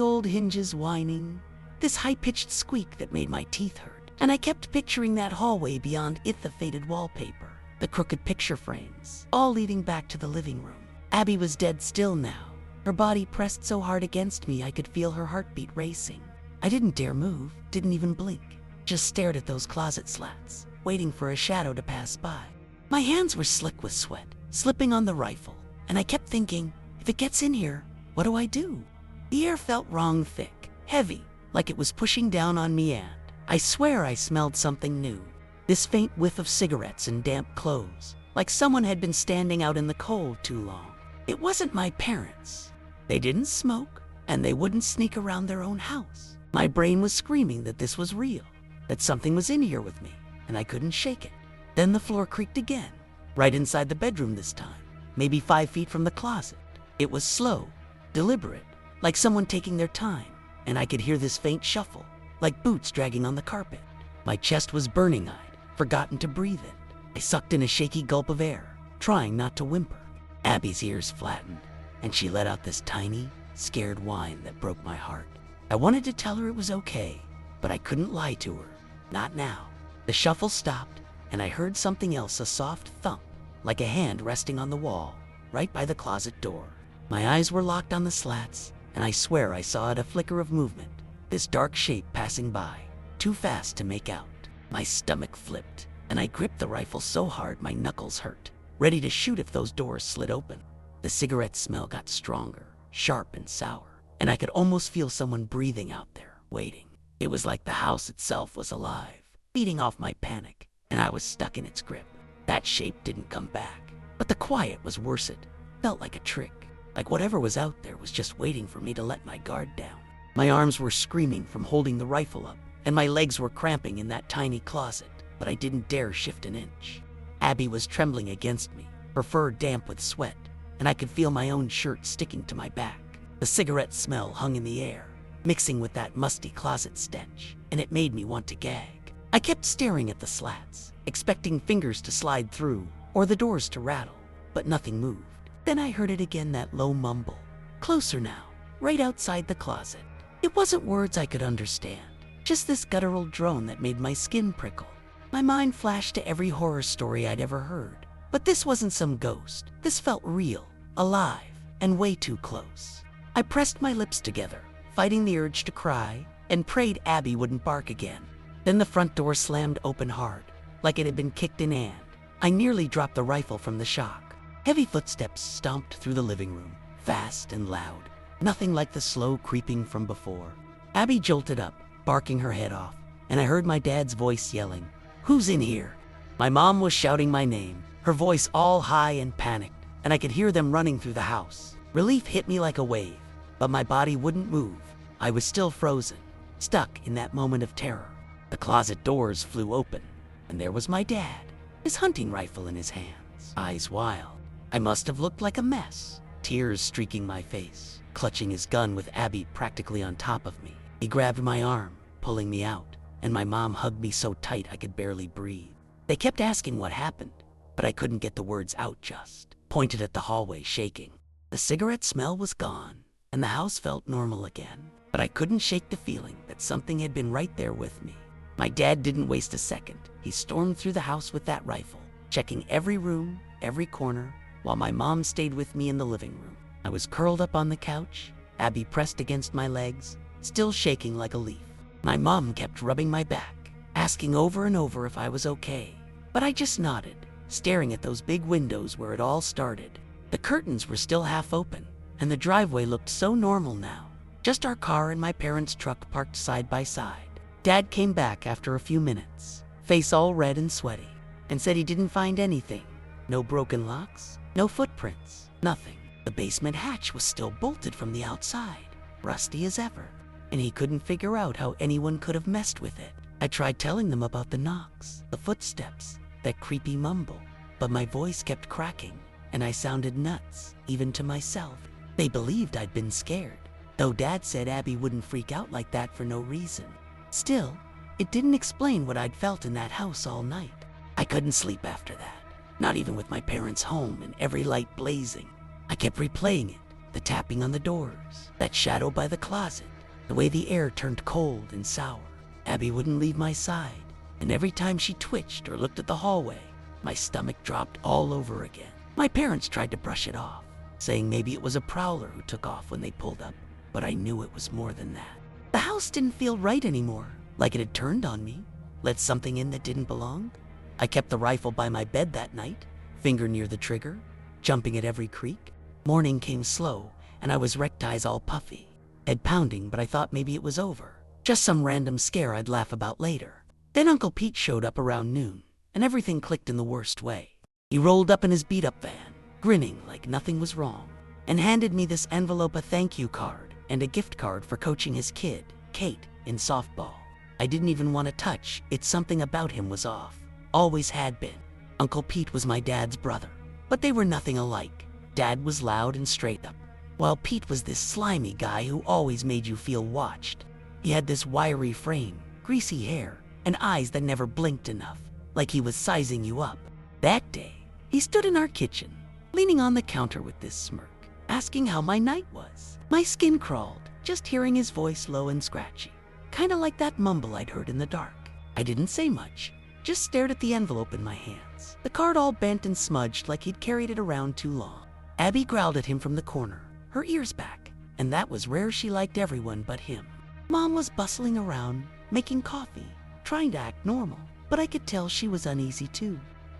S1: old hinges whining, this high-pitched squeak that made my teeth hurt, and I kept picturing that hallway beyond it, the faded wallpaper, the crooked picture frames, all leading back to the living room. Abby was dead still now, her body pressed so hard against me I could feel her heartbeat racing. I didn't dare move, didn't even blink, just stared at those closet slats, waiting for a shadow to pass by. My hands were slick with sweat, slipping on the rifle, and I kept thinking, if it gets in here, what do I do? The air felt wrong, thick, heavy, like it was pushing down on me, and I swear I smelled something new. This faint whiff of cigarettes and damp clothes, like someone had been standing out in the cold too long. It wasn't my parents. They didn't smoke, and they wouldn't sneak around their own house. My brain was screaming that this was real, that something was in here with me, and I couldn't shake it. Then the floor creaked again, right inside the bedroom this time, maybe 5 feet from the closet. It was slow, deliberate, like someone taking their time, and I could hear this faint shuffle, like boots dragging on the carpet. My chest was burning. I'd forgotten to breathe in. I sucked in a shaky gulp of air, trying not to whimper. Abby's ears flattened, and she let out this tiny, scared whine that broke my heart. I wanted to tell her it was okay, but I couldn't lie to her. Not now. The shuffle stopped, and I heard something else, a soft thump, like a hand resting on the wall, right by the closet door. My eyes were locked on the slats, and I swear I saw a flicker of movement, this dark shape passing by, too fast to make out. My stomach flipped, and I gripped the rifle so hard my knuckles hurt, ready to shoot if those doors slid open. The cigarette smell got stronger, sharp and sour, and I could almost feel someone breathing out there, waiting. It was like the house itself was alive, feeding off my panic, and I was stuck in its grip. That shape didn't come back, but the quiet was worse. It felt like a trick, like whatever was out there was just waiting for me to let my guard down. My arms were screaming from holding the rifle up, and my legs were cramping in that tiny closet, but I didn't dare shift an inch. Abby was trembling against me, her fur damp with sweat, and I could feel my own shirt sticking to my back. The cigarette smell hung in the air, mixing with that musty closet stench, and it made me want to gag. I kept staring at the slats, expecting fingers to slide through or the doors to rattle, but nothing moved. Then I heard it again, that low mumble, closer now, right outside the closet. It wasn't words I could understand, just this guttural drone that made my skin prickle. My mind flashed to every horror story I'd ever heard, but this wasn't some ghost. This felt real, alive, and way too close. I pressed my lips together, fighting the urge to cry, and prayed Abby wouldn't bark again. Then the front door slammed open hard, like it had been kicked in hand. I nearly dropped the rifle from the shock. Heavy footsteps stomped through the living room, fast and loud, nothing like the slow creeping from before. Abby jolted up, barking her head off, and I heard my dad's voice yelling, "Who's in here?" My mom was shouting my name, her voice all high and panicked, and I could hear them running through the house. Relief hit me like a wave, but my body wouldn't move. I was still frozen, stuck in that moment of terror. The closet doors flew open, and there was my dad, his hunting rifle in his hands, eyes wild. I must have looked like a mess, tears streaking my face, clutching his gun with Abby practically on top of me. He grabbed my arm, pulling me out, and my mom hugged me so tight I could barely breathe. They kept asking what happened, but I couldn't get the words out, just pointed at the hallway, shaking. The cigarette smell was gone, and the house felt normal again, but I couldn't shake the feeling that something had been right there with me. My dad didn't waste a second. He stormed through the house with that rifle, checking every room, every corner, while my mom stayed with me in the living room. I was curled up on the couch, Abby pressed against my legs, still shaking like a leaf. My mom kept rubbing my back, asking over and over if I was okay, but I just nodded, staring at those big windows where it all started. The curtains were still half open, and the driveway looked so normal now, just our car and my parents' truck parked side by side. Dad came back after a few minutes, face all red and sweaty, and said he didn't find anything. No broken locks, no footprints, nothing. The basement hatch was still bolted from the outside, rusty as ever, and he couldn't figure out how anyone could have messed with it. I tried telling them about the knocks, the footsteps, that creepy mumble, but my voice kept cracking, and I sounded nuts, even to myself. They believed I'd been scared, though Dad said Abby wouldn't freak out like that for no reason. Still, it didn't explain what I'd felt in that house all night. I couldn't sleep after that, not even with my parents home and every light blazing. I kept replaying it, the tapping on the doors, that shadow by the closet, the way the air turned cold and sour. Abby wouldn't leave my side, and every time she twitched or looked at the hallway, my stomach dropped all over again. My parents tried to brush it off, saying maybe it was a prowler who took off when they pulled up, but I knew it was more than that. The house didn't feel right anymore, like it had turned on me, let something in that didn't belong. I kept the rifle by my bed that night, finger near the trigger, jumping at every creak. Morning came slow, and I was wrecked, eyes all puffy, head pounding, but I thought maybe it was over. Just some random scare I'd laugh about later. Then Uncle Pete showed up around noon, and everything clicked in the worst way. He rolled up in his beat-up van, grinning like nothing was wrong, and handed me this envelope, a thank you card, and a gift card for coaching his kid, Kate, in softball. I didn't even want to touch it. Something about him was off. Always had been. Uncle Pete was my dad's brother, but they were nothing alike. Dad was loud and straight up, while Pete was this slimy guy who always made you feel watched. He had this wiry frame, greasy hair, and eyes that never blinked enough, like he was sizing you up. That day, he stood in our kitchen, leaning on the counter with this smirk, asking how my night was. My skin crawled, just hearing his voice low and scratchy, kind of like that mumble I'd heard in the dark. I didn't say much, just stared at the envelope in my hands, the card all bent and smudged like he'd carried it around too long. Abby growled at him from the corner, her ears back, and that was rare. She liked everyone but him. Mom was bustling around, making coffee, trying to act normal, but I could tell she was uneasy too.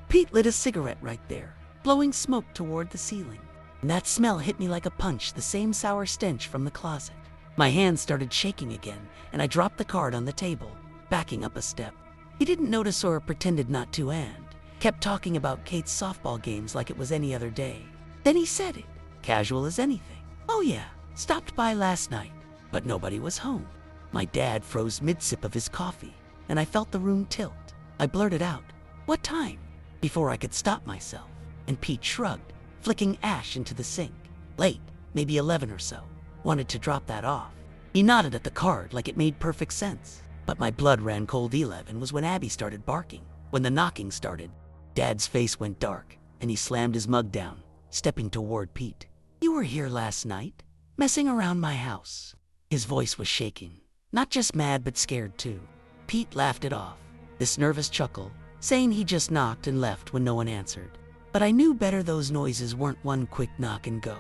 S1: Pete lit a cigarette right there, blowing smoke toward the ceiling. And that smell hit me like a punch, the same sour stench from the closet. My hands started shaking again, and I dropped the card on the table, backing up a step. He didn't notice or pretended not to and kept talking about Kate's softball games like it was any other day. Then he said it, casual as anything. "Oh yeah, stopped by last night, but nobody was home." My dad froze mid-sip of his coffee, and I felt the room tilt. I blurted out, "What time?" before I could stop myself, and Pete shrugged, flicking ash into the sink. "Late, maybe 11 or so. Wanted to drop that off." He nodded at the card like it made perfect sense. But my blood ran cold. 11 was when Abby started barking. When the knocking started, Dad's face went dark, and he slammed his mug down, stepping toward Pete. "You were here last night, messing around my house." His voice was shaking, not just mad but scared too. Pete laughed it off, this nervous chuckle, saying he just knocked and left when no one answered. But I knew better. Those noises weren't one quick knock and go.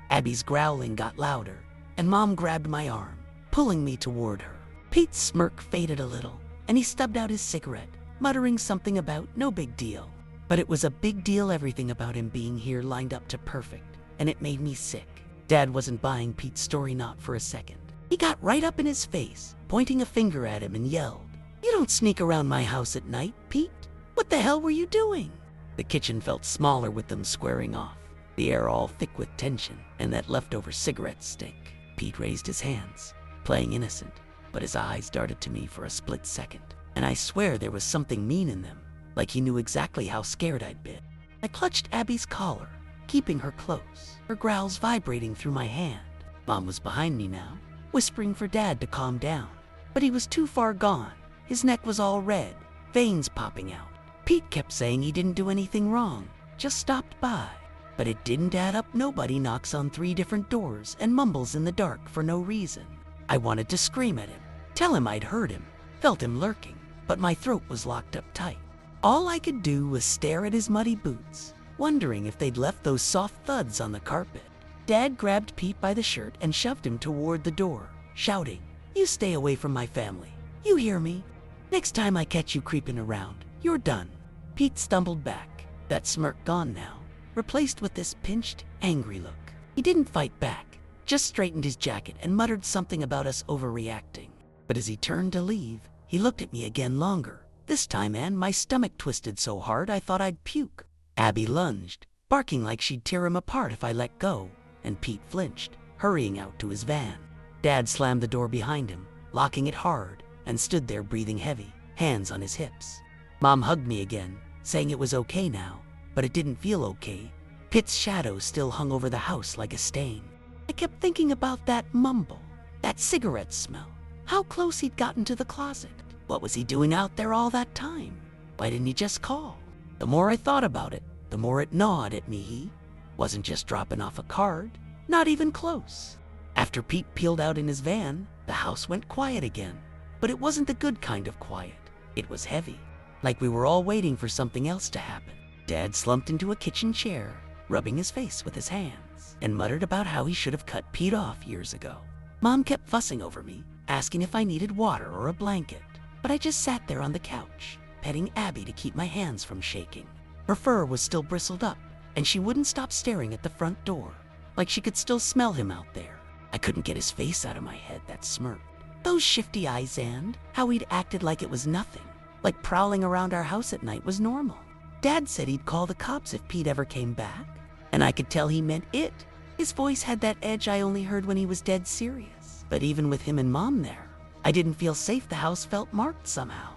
S1: Abby's growling got louder, and Mom grabbed my arm, pulling me toward her. Pete's smirk faded a little, and he stubbed out his cigarette, muttering something about no big deal. But it was a big deal. Everything about him being here lined up to perfect, and it made me sick. Dad wasn't buying Pete's story, not for a second. He got right up in his face, pointing a finger at him and yelled, "You don't sneak around my house at night, Pete. What the hell were you doing?" The kitchen felt smaller with them squaring off, the air all thick with tension and that leftover cigarette stink. Pete raised his hands, playing innocent, but his eyes darted to me for a split second, and I swear there was something mean in them, like he knew exactly how scared I'd been. I clutched Abby's collar, keeping her close, her growls vibrating through my hand. Mom was behind me now, whispering for Dad to calm down, but he was too far gone. His neck was all red, veins popping out. Pete kept saying he didn't do anything wrong, just stopped by. But it didn't add up. Nobody knocks on 3 different doors and mumbles in the dark for no reason. I wanted to scream at him, tell him I'd heard him, felt him lurking, but my throat was locked up tight. All I could do was stare at his muddy boots, wondering if they'd left those soft thuds on the carpet. Dad grabbed Pete by the shirt and shoved him toward the door, shouting, "You stay away from my family. You hear me? Next time I catch you creeping around, you're done." Pete stumbled back, that smirk gone now, replaced with this pinched, angry look. He didn't fight back, just straightened his jacket and muttered something about us overreacting. But as he turned to leave, he looked at me again longer. This time, and my stomach twisted so hard I thought I'd puke. Abby lunged, barking like she'd tear him apart if I let go, and Pete flinched, hurrying out to his van. Dad slammed the door behind him, locking it hard, and stood there breathing heavy, hands on his hips. Mom hugged me again, saying it was okay now, but it didn't feel okay. Pete's shadow still hung over the house like a stain. I kept thinking about that mumble, that cigarette smell, how close he'd gotten to the closet. What was he doing out there all that time? Why didn't he just call? The more I thought about it, the more it gnawed at me. He wasn't just dropping off a card, not even close. After Pete peeled out in his van, the house went quiet again. But it wasn't the good kind of quiet. It was heavy, like we were all waiting for something else to happen. Dad slumped into a kitchen chair, rubbing his face with his hands, and muttered about how he should have cut Pete off years ago. Mom kept fussing over me, asking if I needed water or a blanket, but I just sat there on the couch, petting Abby to keep my hands from shaking. Her fur was still bristled up, and she wouldn't stop staring at the front door, like she could still smell him out there. I couldn't get his face out of my head, that smirk. Those shifty eyes, and how he'd acted like it was nothing, like prowling around our house at night was normal. Dad said he'd call the cops if Pete ever came back, and I could tell he meant it. His voice had that edge I only heard when he was dead serious. But even with him and Mom there, I didn't feel safe. The house felt marked somehow,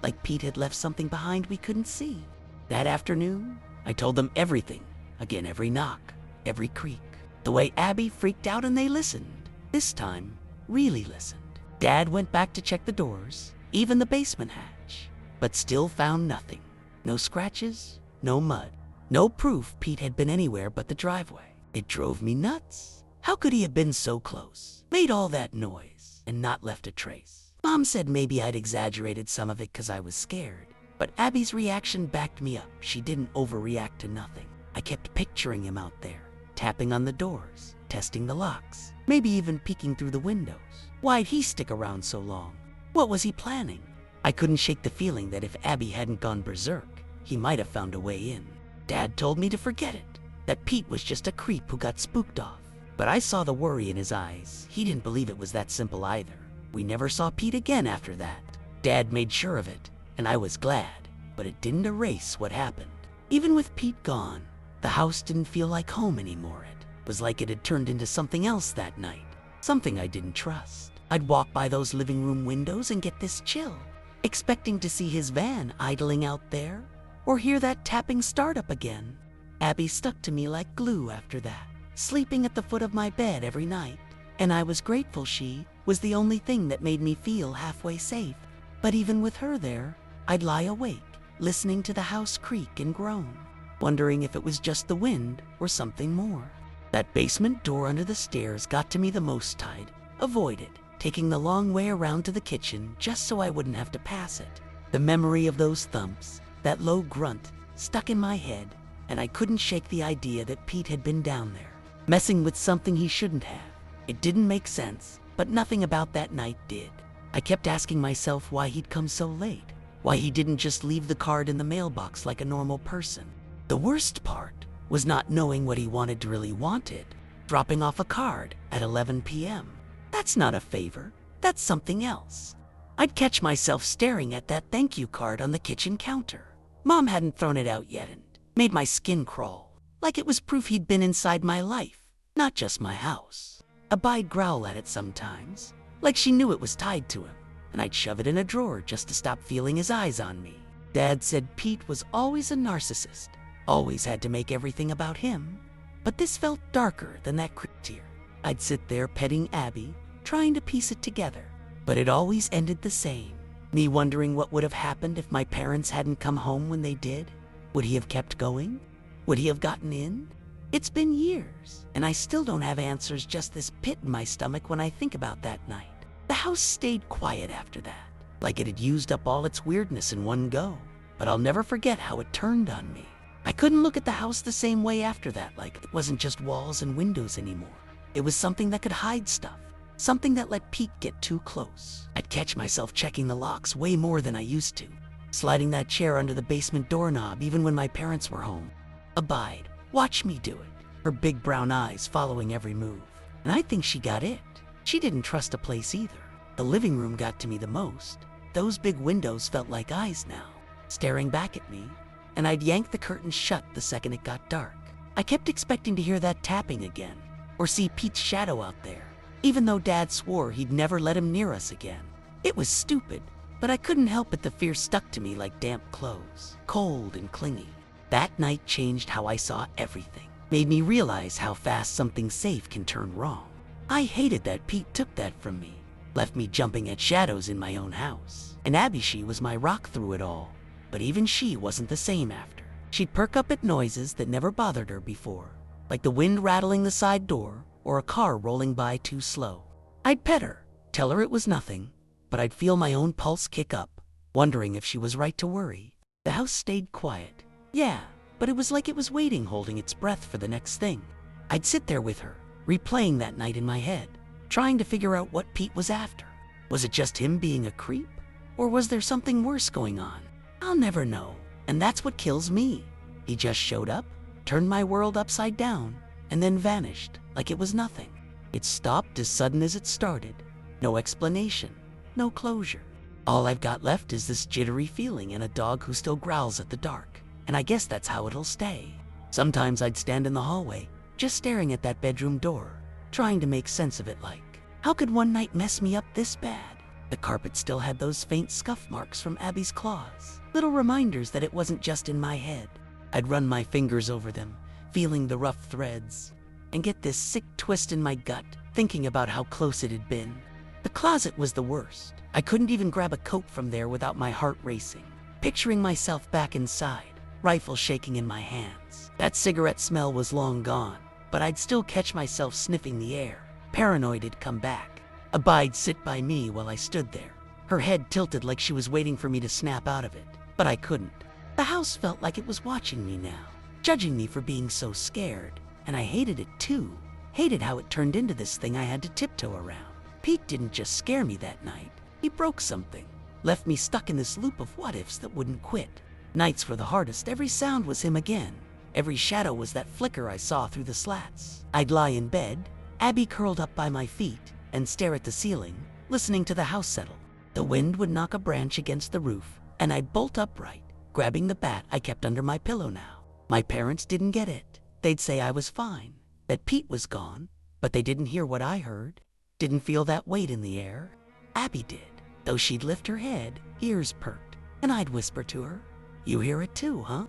S1: like Pete had left something behind we couldn't see. That afternoon, I told them everything. Again, every knock, every creak. The way Abby freaked out, and they listened. This time, really listened. Dad went back to check the doors, even the basement hatch, but still found nothing. No scratches, no mud, no proof Pete had been anywhere but the driveway. It drove me nuts. How could he have been so close, made all that noise, and not left a trace? Mom said maybe I'd exaggerated some of it because I was scared, But Abby's reaction backed me up. She didn't overreact to nothing. I kept picturing him out there, tapping on the doors, testing the locks, maybe even peeking through the windows. Why'd he stick around so long? What was he planning? I couldn't shake the feeling that if Abby hadn't gone berserk, he might have found a way in. Dad told me to forget it, that Pete was just a creep who got spooked off. But I saw the worry in his eyes. He didn't believe it was that simple either. We never saw Pete again after that. Dad made sure of it, and I was glad, but it didn't erase what happened. Even with Pete gone, the house didn't feel like home anymore. It was like it had turned into something else that night, something I didn't trust. I'd walk by those living room windows and get this chill, expecting to see his van idling out there or hear that tapping start up again. Abby stuck to me like glue after that, sleeping at the foot of my bed every night, and I was grateful she was the only thing that made me feel halfway safe. But even with her there, I'd lie awake, listening to the house creak and groan, wondering if it was just the wind or something more. That basement door under the stairs got to me the most. I'd avoided taking the long way around to the kitchen just so I wouldn't have to pass it. The memory of those thumps, that low grunt, stuck in my head, and I couldn't shake the idea that Pete had been down there, messing with something he shouldn't have. It didn't make sense, but nothing about that night did. I kept asking myself why he'd come so late, why he didn't just leave the card in the mailbox like a normal person. The worst part was not knowing what he really wanted, dropping off a card at 11 p.m. That's not a favor, that's something else. I'd catch myself staring at that thank you card on the kitchen counter. Mom hadn't thrown it out yet and made my skin crawl, like it was proof he'd been inside my life, not just my house. I'd growl at it sometimes, like she knew it was tied to him, and I'd shove it in a drawer just to stop feeling his eyes on me. Dad said Pete was always a narcissist, always had to make everything about him, but this felt darker than that creepier. I'd sit there petting Abby, trying to piece it together, but it always ended the same. Me wondering what would have happened if my parents hadn't come home when they did. Would he have kept going? Would he have gotten in? It's been years, and I still don't have answers, just this pit in my stomach when I think about that night. The house stayed quiet after that, like it had used up all its weirdness in one go, but I'll never forget how it turned on me. I couldn't look at the house the same way after that, like it wasn't just walls and windows anymore. It was something that could hide stuff, something that let Pete get too close. I'd catch myself checking the locks way more than I used to, sliding that chair under the basement doorknob even when my parents were home. Abide, watch me do it, her big brown eyes following every move. And I think she got it. She didn't trust a place either. The living room got to me the most. Those big windows felt like eyes now, staring back at me, and I'd yank the curtains shut the second it got dark. I kept expecting to hear that tapping again, or see Pete's shadow out there, even though Dad swore he'd never let him near us again. It was stupid, but I couldn't help it. The fear stuck to me like damp clothes, cold and clingy. That night changed how I saw everything, made me realize how fast something safe can turn wrong. I hated that Pete took that from me, left me jumping at shadows in my own house. And Abby, she was my rock through it all, but even she wasn't the same after. She'd perk up at noises that never bothered her before, like the wind rattling the side door or a car rolling by too slow. I'd pet her, tell her it was nothing, but I'd feel my own pulse kick up, wondering if she was right to worry. The house stayed quiet, yeah, but it was like it was waiting, holding its breath for the next thing. I'd sit there with her, replaying that night in my head, trying to figure out what Pete was after. Was it just him being a creep? Or was there something worse going on? I'll never know, and that's what kills me. He just showed up, turned my world upside down, and then vanished like it was nothing. It stopped as sudden as it started. No explanation, no closure. All I've got left is this jittery feeling and a dog who still growls at the dark, and I guess that's how it'll stay. Sometimes I'd stand in the hallway, just staring at that bedroom door, trying to make sense of it, like, how could one night mess me up this bad? The carpet still had those faint scuff marks from Abby's claws, little reminders that it wasn't just in my head. I'd run my fingers over them, feeling the rough threads, and get this sick twist in my gut, thinking about how close it had been. The closet was the worst. I couldn't even grab a coat from there without my heart racing, picturing myself back inside, rifle shaking in my hands. That cigarette smell was long gone, but I'd still catch myself sniffing the air. Paranoid had come back. Abide sit by me while I stood there, her head tilted like she was waiting for me to snap out of it. but I couldn't. The house felt like it was watching me now, judging me for being so scared, and I hated it too. Hated how it turned into this thing I had to tiptoe around. Pete didn't just scare me that night, he broke something, left me stuck in this loop of what-ifs that wouldn't quit. Nights were the hardest, every sound was him again. Every shadow was that flicker I saw through the slats. I'd lie in bed, Abby curled up by my feet, and stare at the ceiling, listening to the house settle. The wind would knock a branch against the roof, and I'd bolt upright, grabbing the bat I kept under my pillow now. My parents didn't get it. They'd say I was fine, that Pete was gone, but they didn't hear what I heard, didn't feel that weight in the air. Abby did. Though she'd lift her head, ears perked, and I'd whisper to her, "You hear it too, huh?"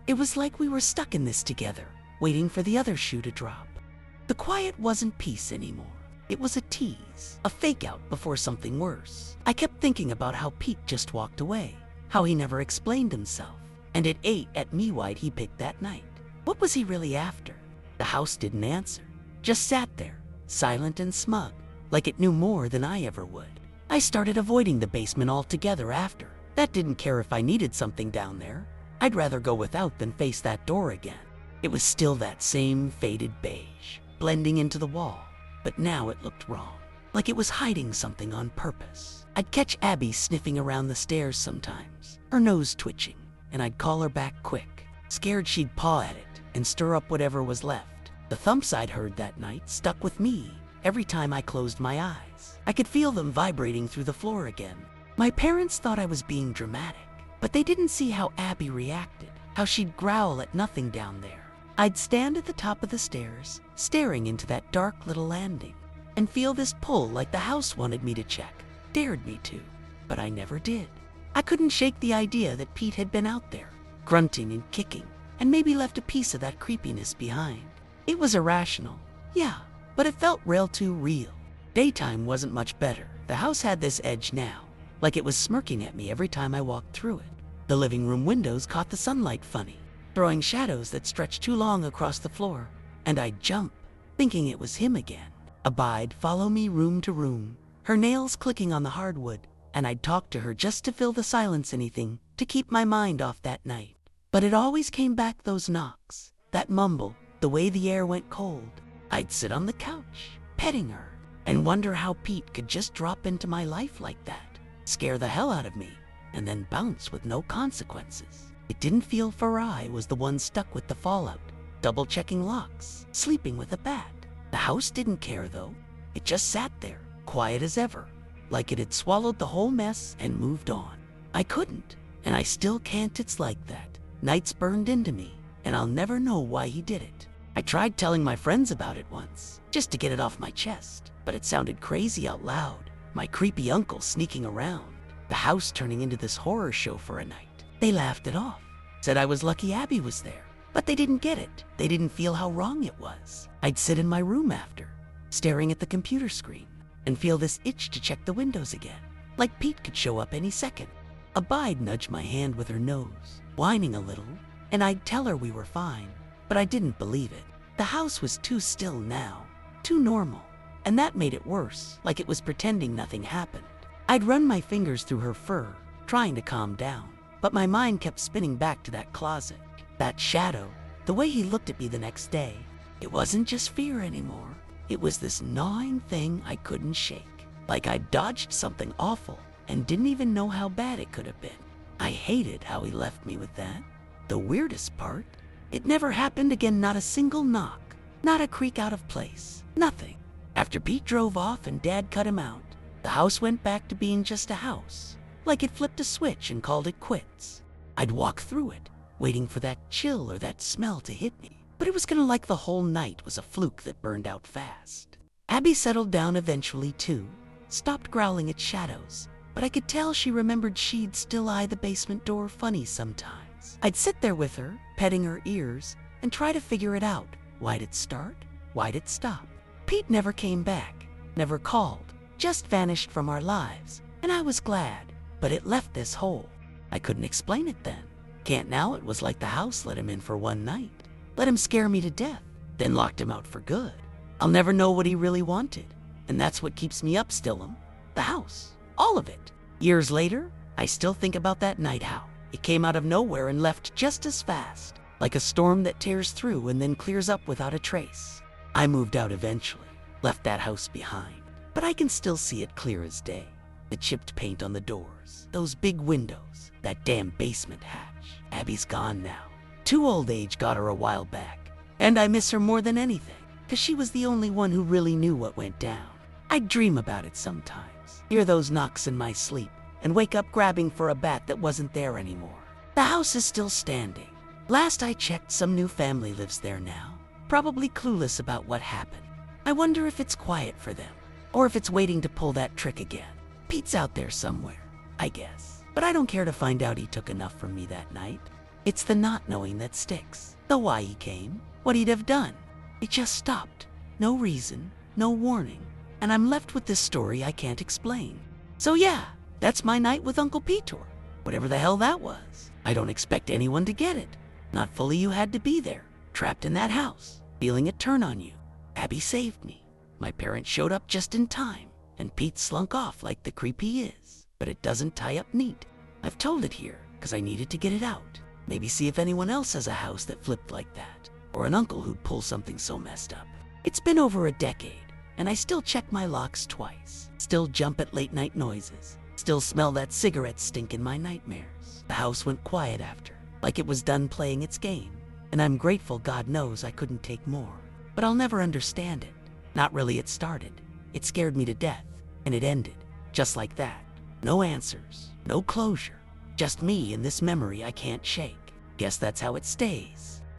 S1: It was like we were stuck in this together, waiting for the other shoe to drop. The quiet wasn't peace anymore. It was a tease, a fake out before something worse. I kept thinking about how Pete just walked away, how he never explained himself, and it ate at me why'd he picked that night. What was he really after? The house didn't answer, just sat there, silent and smug, like it knew more than I ever would. I started avoiding the basement altogether after. That didn't care if I needed something down there. I'd rather go without than face that door again. It was still that same faded beige, blending into the wall, but now it looked wrong, like it was hiding something on purpose. I'd catch Abby sniffing around the stairs sometimes, her nose twitching, and I'd call her back quick, scared she'd paw at it and stir up whatever was left. The thumps I'd heard that night stuck with me every time I closed my eyes. I could feel them vibrating through the floor again. My parents thought I was being dramatic, but they didn't see how Abby reacted, how she'd growl at nothing down there. I'd stand at the top of the stairs, staring into that dark little landing, and feel this pull like the house wanted me to check, dared me to, but I never did. I couldn't shake the idea that Pete had been out there, grunting and kicking, and maybe left a piece of that creepiness behind. It was irrational, yeah, but it felt real too real. Daytime wasn't much better. The house had this edge now, like it was smirking at me every time I walked through it. The living room windows caught the sunlight funny, throwing shadows that stretched too long across the floor, and I'd jump, thinking it was him again. Abide follow me room to room, her nails clicking on the hardwood, and I'd talk to her just to fill the silence anything to keep my mind off that night. But it always came back, those knocks, that mumble, the way the air went cold. I'd sit on the couch, petting her, and wonder how Pete could just drop into my life like that, scare the hell out of me, and then bounce with no consequences. It didn't feel Farai was the one stuck with the fallout, double-checking locks, sleeping with a bat. The house didn't care though. It just sat there, quiet as ever, like it had swallowed the whole mess and moved on. I couldn't, and I still can't. It's like that. Nights burned into me, and I'll never know why he did it. I tried telling my friends about it once, just to get it off my chest, but it sounded crazy out loud. My creepy uncle sneaking around, the house turning into this horror show for a night. They laughed it off, said I was lucky Abby was there, but they didn't get it. They didn't feel how wrong it was. I'd sit in my room after, staring at the computer screen, and feel this itch to check the windows again, like Pete could show up any second. Abide nudged my hand with her nose, whining a little, and I'd tell her we were fine, but I didn't believe it. The house was too still now, too normal, and that made it worse, like it was pretending nothing happened. I'd run my fingers through her fur, trying to calm down, but my mind kept spinning back to that closet, that shadow, the way he looked at me the next day. It wasn't just fear anymore. It was this gnawing thing I couldn't shake, like I'd dodged something awful and didn't even know how bad it could have been. I hated how he left me with that. The weirdest part, it never happened again, not a single knock, not a creak out of place, nothing. After Pete drove off and Dad cut him out, the house went back to being just a house, like it flipped a switch and called it quits. I'd walk through it, waiting for that chill or that smell to hit me, but it was gonna like the whole night was a fluke that burned out fast. Abby settled down eventually too, stopped growling at shadows, but I could tell she remembered she'd still eye the basement door funny sometimes. I'd sit there with her, petting her ears, and try to figure it out. Why'd it start? Why'd it stop? Pete never came back, never called, just vanished from our lives, and I was glad, but it left this hole. I couldn't explain it then. Can't now. It was like the house let him in for one night, let him scare me to death, then locked him out for good. I'll never know what he really wanted, and that's what keeps me up still. The house, all of it. Years later, I still think about that night, how It came out of nowhere and left just as fast, like a storm that tears through and then clears up without a trace. I moved out eventually, left that house behind, but I can still see it clear as day. The chipped paint on the doors, those big windows, that damn basement hatch. Abby's gone now. Too old age got her a while back, and I miss her more than anything, 'cause she was the only one who really knew what went down. I dream about it sometimes, hear those knocks in my sleep, and wake up grabbing for a bat that wasn't there anymore. The house is still standing. Last I checked, some new family lives there now, probably clueless about what happened. I wonder if it's quiet for them, or if it's waiting to pull that trick again. Pete's out there somewhere, I guess, but I don't care to find out he took enough from me that night. It's the not knowing that sticks. The why he came, what he'd have done. It just stopped. No reason, no warning, and I'm left with this story I can't explain. So yeah, that's my night with Uncle Peter. Whatever the hell that was. I don't expect anyone to get it. Not fully you had to be there, trapped in that house, feeling it turn on you. Abby saved me. My parents showed up just in time, and Pete slunk off like the creep he is. But it doesn't tie up neat. I've told it here, 'cause I needed to get it out. Maybe see if anyone else has a house that flipped like that, or an uncle who'd pull something so messed up. It's been over a decade, and I still check my locks twice. Still jump at late night noises. Still smell that cigarette stink in my nightmares. The house went quiet after, like it was done playing its game. And I'm grateful God knows I couldn't take more. But I'll never understand it. Not really. It started. It scared me to death, and it ended, just like that. No answers, no closure. Just me and this memory I can't shake. Guess that's how it stays.